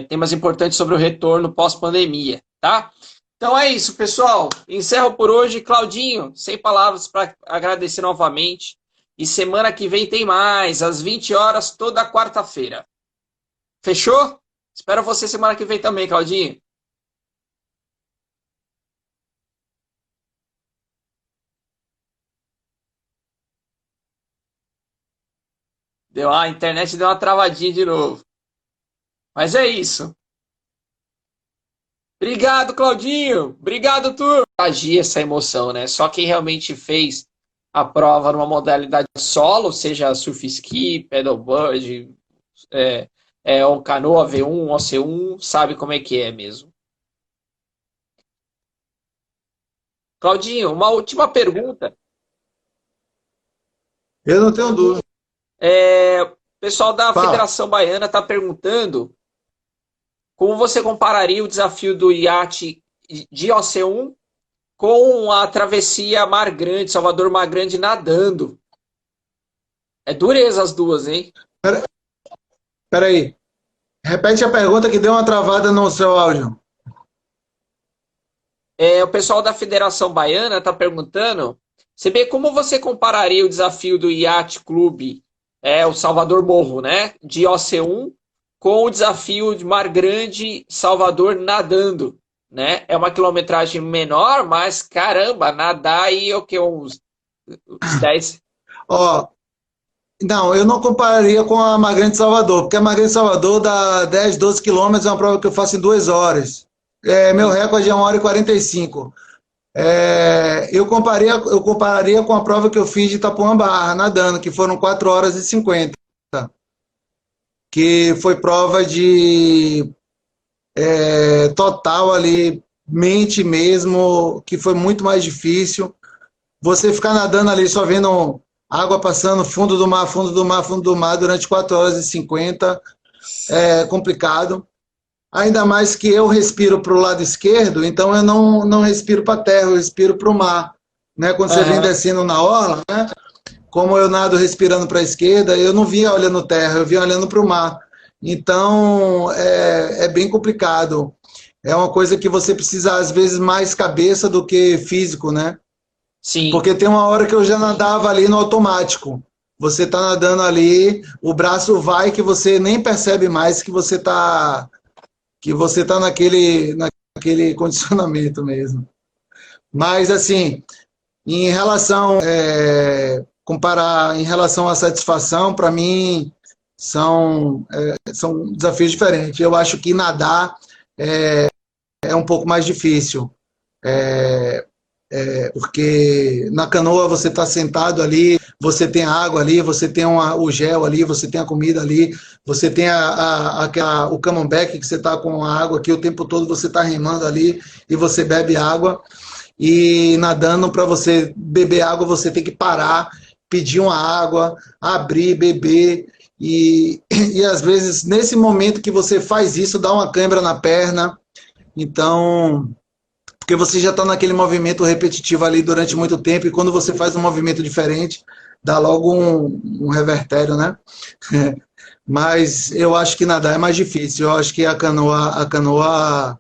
temas importantes sobre o retorno pós-pandemia, tá? Então é isso, pessoal. Encerro por hoje. Claudinho, sem palavras para agradecer novamente. E semana que vem tem mais, às 20 horas, toda quarta-feira. Fechou? Espero você semana que vem também, Claudinho. A internet deu uma travadinha de novo. Mas é isso. Obrigado, Claudinho. Obrigado, turma. Agir essa emoção, né? Só quem realmente fez a prova numa modalidade solo, seja surf ski, paddleboard, ou canoa V1, OC1, sabe como é que é mesmo. Claudinho, uma última pergunta. Eu não tenho dúvida. O pessoal da Federação Baiana está perguntando como você compararia o desafio do iate de OC1 com a travessia Mar Grande, Salvador Mar Grande nadando. É dureza as duas, hein? Peraí. Repete a pergunta que deu uma travada no seu áudio. O pessoal da Federação Baiana está perguntando, CB, como você compararia o desafio do Yacht Clube, o Salvador Morro, né, de OC1, com o desafio de Mar Grande, Salvador nadando, né? É uma quilometragem menor, mas caramba, nadar aí o que uns 10. Ó, não, eu não compararia com a Magrande Salvador, porque a Magrande Salvador dá 10, 12 quilômetros, é uma prova que eu faço em 2 horas. Meu recorde é 1 hora e 45. Eu compararia com a prova que eu fiz de Itapuã-Barra, nadando, que foram 4 horas e 50, que foi prova de total ali, mente mesmo, que foi muito mais difícil. Você ficar nadando ali só vendo água passando, fundo do mar, fundo do mar, fundo do mar, durante 4 horas e 50, é complicado. Ainda mais que eu respiro para o lado esquerdo, então eu não respiro para a terra, eu respiro para o mar. Né? Quando você vem descendo na orla, né? Como eu nado respirando para a esquerda, eu não vinha olhando terra, eu vinha olhando para o mar. Então, é bem complicado. É uma coisa que você precisa, às vezes, mais cabeça do que físico, né? Sim. Porque tem uma hora que eu já nadava ali no automático. Você está nadando ali, o braço vai que você nem percebe mais que você tá naquele condicionamento mesmo. Mas, assim, em relação, comparar em relação à satisfação, para mim, são desafios diferentes. Eu acho que nadar é um pouco mais difícil. Porque na canoa você está sentado ali, você tem a água ali, você tem o gel ali, você tem a comida ali, você tem o camembert que você está com a água aqui o tempo todo, você está remando ali e você bebe água. E nadando, para você beber água, você tem que parar, pedir uma água, abrir, beber. E às vezes, nesse momento que você faz isso, dá uma cãibra na perna. Então, porque você já está naquele movimento repetitivo ali durante muito tempo, e quando você faz um movimento diferente, dá logo um revertério, né? Mas eu acho que nadar é mais difícil. Eu acho que a canoa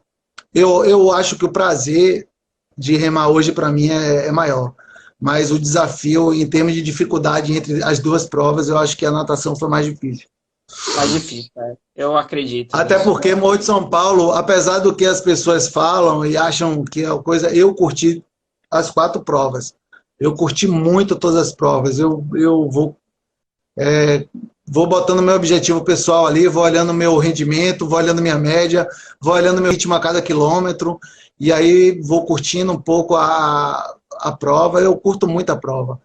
eu acho que o prazer de remar hoje para mim é maior. Mas o desafio, em termos de dificuldade entre as duas provas, eu acho que a natação foi mais difícil. Mais difícil, eu acredito. Até porque Morro de São Paulo, apesar do que as pessoas falam e acham que é coisa, eu curti as 4 provas. Eu curti muito todas as provas. Eu vou botando meu objetivo pessoal ali, vou olhando meu rendimento, vou olhando minha média, vou olhando meu ritmo a cada quilômetro, e aí vou curtindo um pouco a prova. Eu curto muito a prova.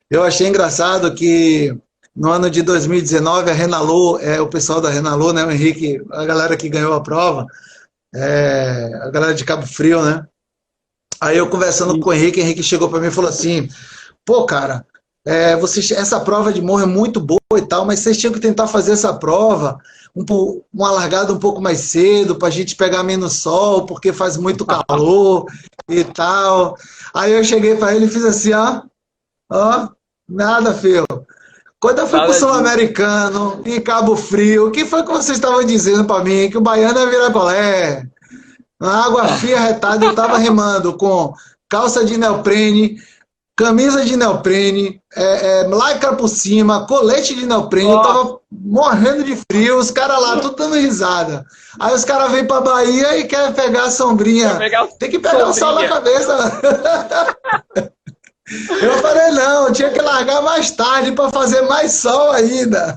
Eu achei engraçado que no ano de 2019, a Renalô, o pessoal da Renalô, né, o Henrique, a galera que ganhou a prova, a galera de Cabo Frio, né? Aí eu conversando com o Henrique chegou para mim e falou assim: pô, cara, essa prova de morro é muito boa e tal, mas vocês tinham que tentar fazer essa prova uma largada um pouco mais cedo, para a gente pegar menos sol, porque faz muito calor e tal. Aí eu cheguei para ele e fiz assim: ó, nada, filho. Quando eu fui para o Sul-Americano, em Cabo Frio, o que foi que vocês estavam dizendo para mim? Que o baiano é viracolé. Na água fria, retada, eu estava remando com calça de neoprene, camisa de neoprene, lycra por cima, colete de neoprene. Eu estava morrendo de frio, os caras lá tudo dando risada. Aí os caras vêm para a Bahia e querem pegar a sombrinha. Tem que pegar o sol na cabeça. Eu falei, não, tinha que largar mais tarde para fazer mais sol ainda.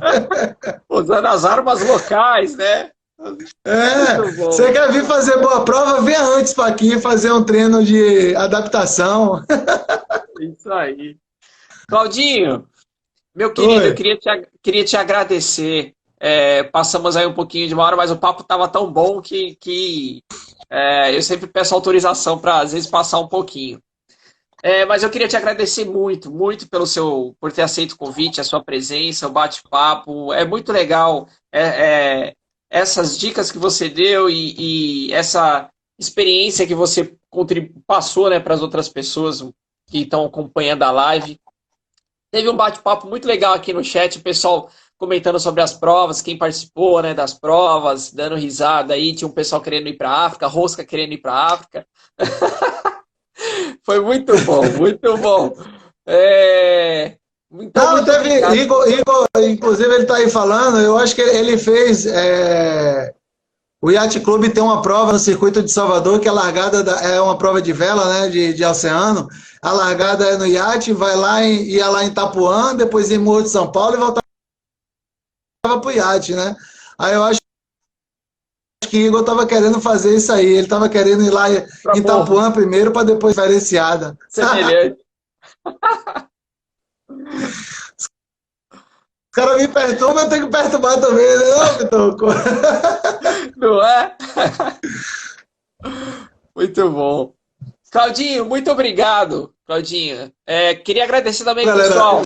Usando as armas locais, né? Você quer vir fazer boa prova? Venha antes para aqui fazer um treino de adaptação. Isso aí. Claudinho, meu querido, eu queria te agradecer. Passamos aí um pouquinho de uma hora, mas o papo estava tão bom que eu sempre peço autorização para, às vezes, passar um pouquinho. Mas eu queria te agradecer muito, muito por ter aceito o convite, a sua presença, o bate-papo. É muito legal essas dicas que você deu e essa experiência que você passou, né, para as outras pessoas que estão acompanhando a live. Teve um bate-papo muito legal aqui no chat, o pessoal comentando sobre as provas, quem participou, né, das provas, dando risada aí, tinha um pessoal querendo ir para a África, Rosca querendo ir para a África. Foi muito bom, muito bom. Então, Não, muito teve. obrigado. Igor, inclusive, ele está aí falando. Eu acho que ele fez. O Yacht Clube tem uma prova no circuito de Salvador, que a largada é uma prova de vela, né? De oceano. A largada é no iate, vai lá ia lá em Itapuã, depois em Morro de São Paulo e voltava para o iate, né? Aí eu acho que Igor estava querendo fazer isso aí. Ele estava querendo ir lá em Pra Morro, Itapuã primeiro para depois diferenciada. semelhante. Os caras me perturbam, eu tenho que perturbar também, né? Não, Pitoco? Não é? Muito bom. Claudinho, muito obrigado, Claudinho. Queria agradecer também, Galera, pessoal.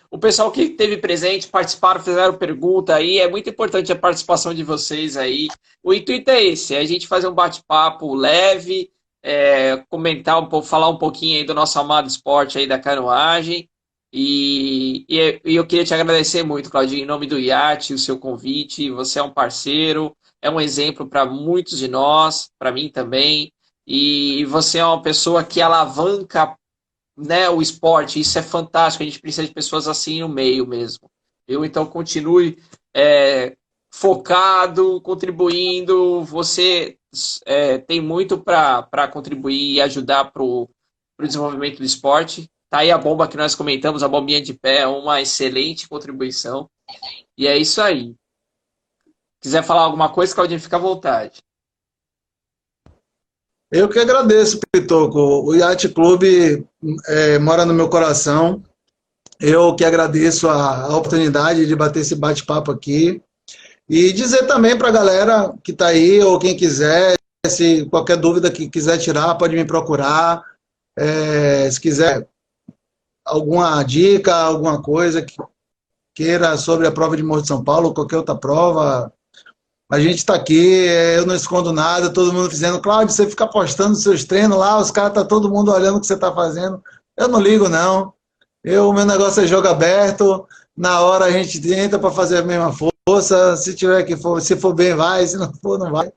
O pessoal que esteve presente, participaram, fizeram pergunta aí. É muito importante a participação de vocês aí. O intuito é esse, é a gente fazer um bate-papo leve, comentar um pouco, falar um pouquinho aí do nosso amado esporte aí da canoagem. E eu queria te agradecer muito, Claudinho, em nome do IAT, o seu convite. Você é um parceiro, é um exemplo para muitos de nós, para mim também. E você é uma pessoa que alavanca, né, o esporte. Isso é fantástico. A gente precisa de pessoas assim no meio mesmo. Eu então continue focado, contribuindo. Você tem muito para contribuir e ajudar para o desenvolvimento do esporte. Tá aí a bomba que nós comentamos, a bombinha de pé, é uma excelente contribuição. E é isso aí. Quiser falar alguma coisa, Claudinho, fica à vontade. eu que agradeço, Pitoco. O Yacht Clube mora no meu coração. Eu que agradeço a oportunidade de bater esse bate-papo aqui. E dizer também para a galera que está aí, ou quem quiser, se qualquer dúvida que quiser tirar, pode me procurar. Se quiser alguma dica, alguma coisa que queira sobre a prova de Morro de São Paulo, ou qualquer outra prova, a gente está aqui, eu não escondo nada, todo mundo dizendo, Cláudio, você fica postando seus treinos lá, os caras, tá todo mundo olhando o que você está fazendo. Eu não ligo, não. Meu negócio é jogo aberto, na hora a gente tenta para fazer a mesma força, se tiver que for, se for bem vai, se não for não vai.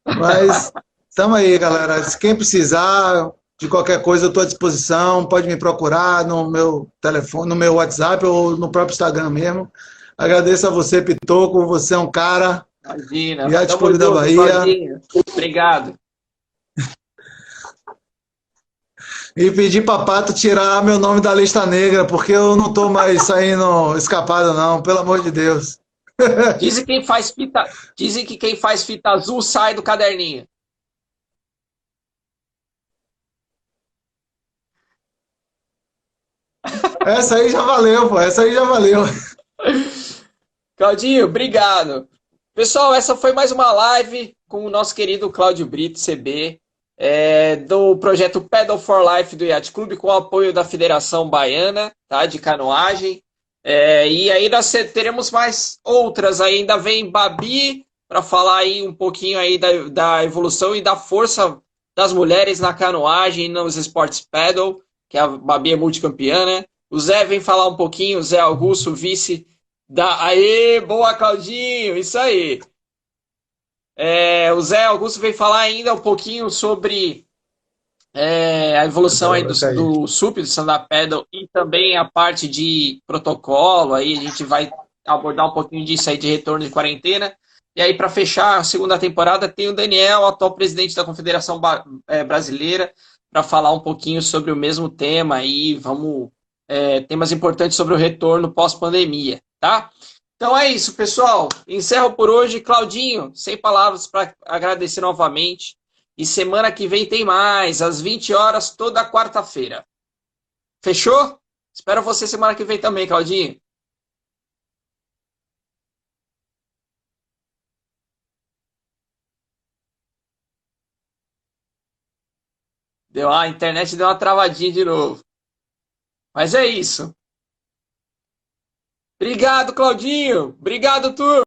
Mas estamos aí, galera. Quem precisar de qualquer coisa, eu estou à disposição. Pode me procurar no meu telefone, no meu WhatsApp ou no próprio Instagram mesmo. Agradeço a você, Pitoco. Você é um cara. Imagina. Yacht Tamo Clube da junto, Bahia. Claudinho. Obrigado. E pedir para Pato tirar meu nome da lista negra, porque eu não estou mais saindo escapado, não. Pelo amor de Deus. Dizem que quem faz fita azul sai do caderninho. Essa aí já valeu, pô. Essa aí já valeu. Claudinho, obrigado. Pessoal, essa foi mais uma live com o nosso querido Cláudio Brito, CB, do projeto Pedal for Life do Yacht Clube, com o apoio da Federação Baiana, tá, de canoagem. E aí nós teremos mais outras. Ainda vem Babi para falar aí um pouquinho aí da evolução e da força das mulheres na canoagem, nos esportes paddle, que a Babi é multicampeã, né? O Zé vem falar um pouquinho, o Zé Augusto, vice da... Aê, boa, Claudinho, isso aí. O Zé Augusto vem falar ainda um pouquinho sobre a evolução aí do SUP, do Stand-Up Paddle, e também a parte de protocolo. Aí a gente vai abordar um pouquinho disso aí de retorno de quarentena. E aí, para fechar a segunda temporada, tem o Daniel, atual presidente da Confederação Brasileira, para falar um pouquinho sobre o mesmo tema aí. Vamos temas importantes sobre o retorno pós-pandemia, tá? Então é isso, pessoal. Encerro por hoje. Claudinho, sem palavras para agradecer novamente. E semana que vem tem mais, às 20 horas, toda quarta-feira. Fechou? Espero você semana que vem também, Claudinho. A internet deu uma travadinha de novo. Mas é isso. Obrigado, Claudinho. Obrigado, turma.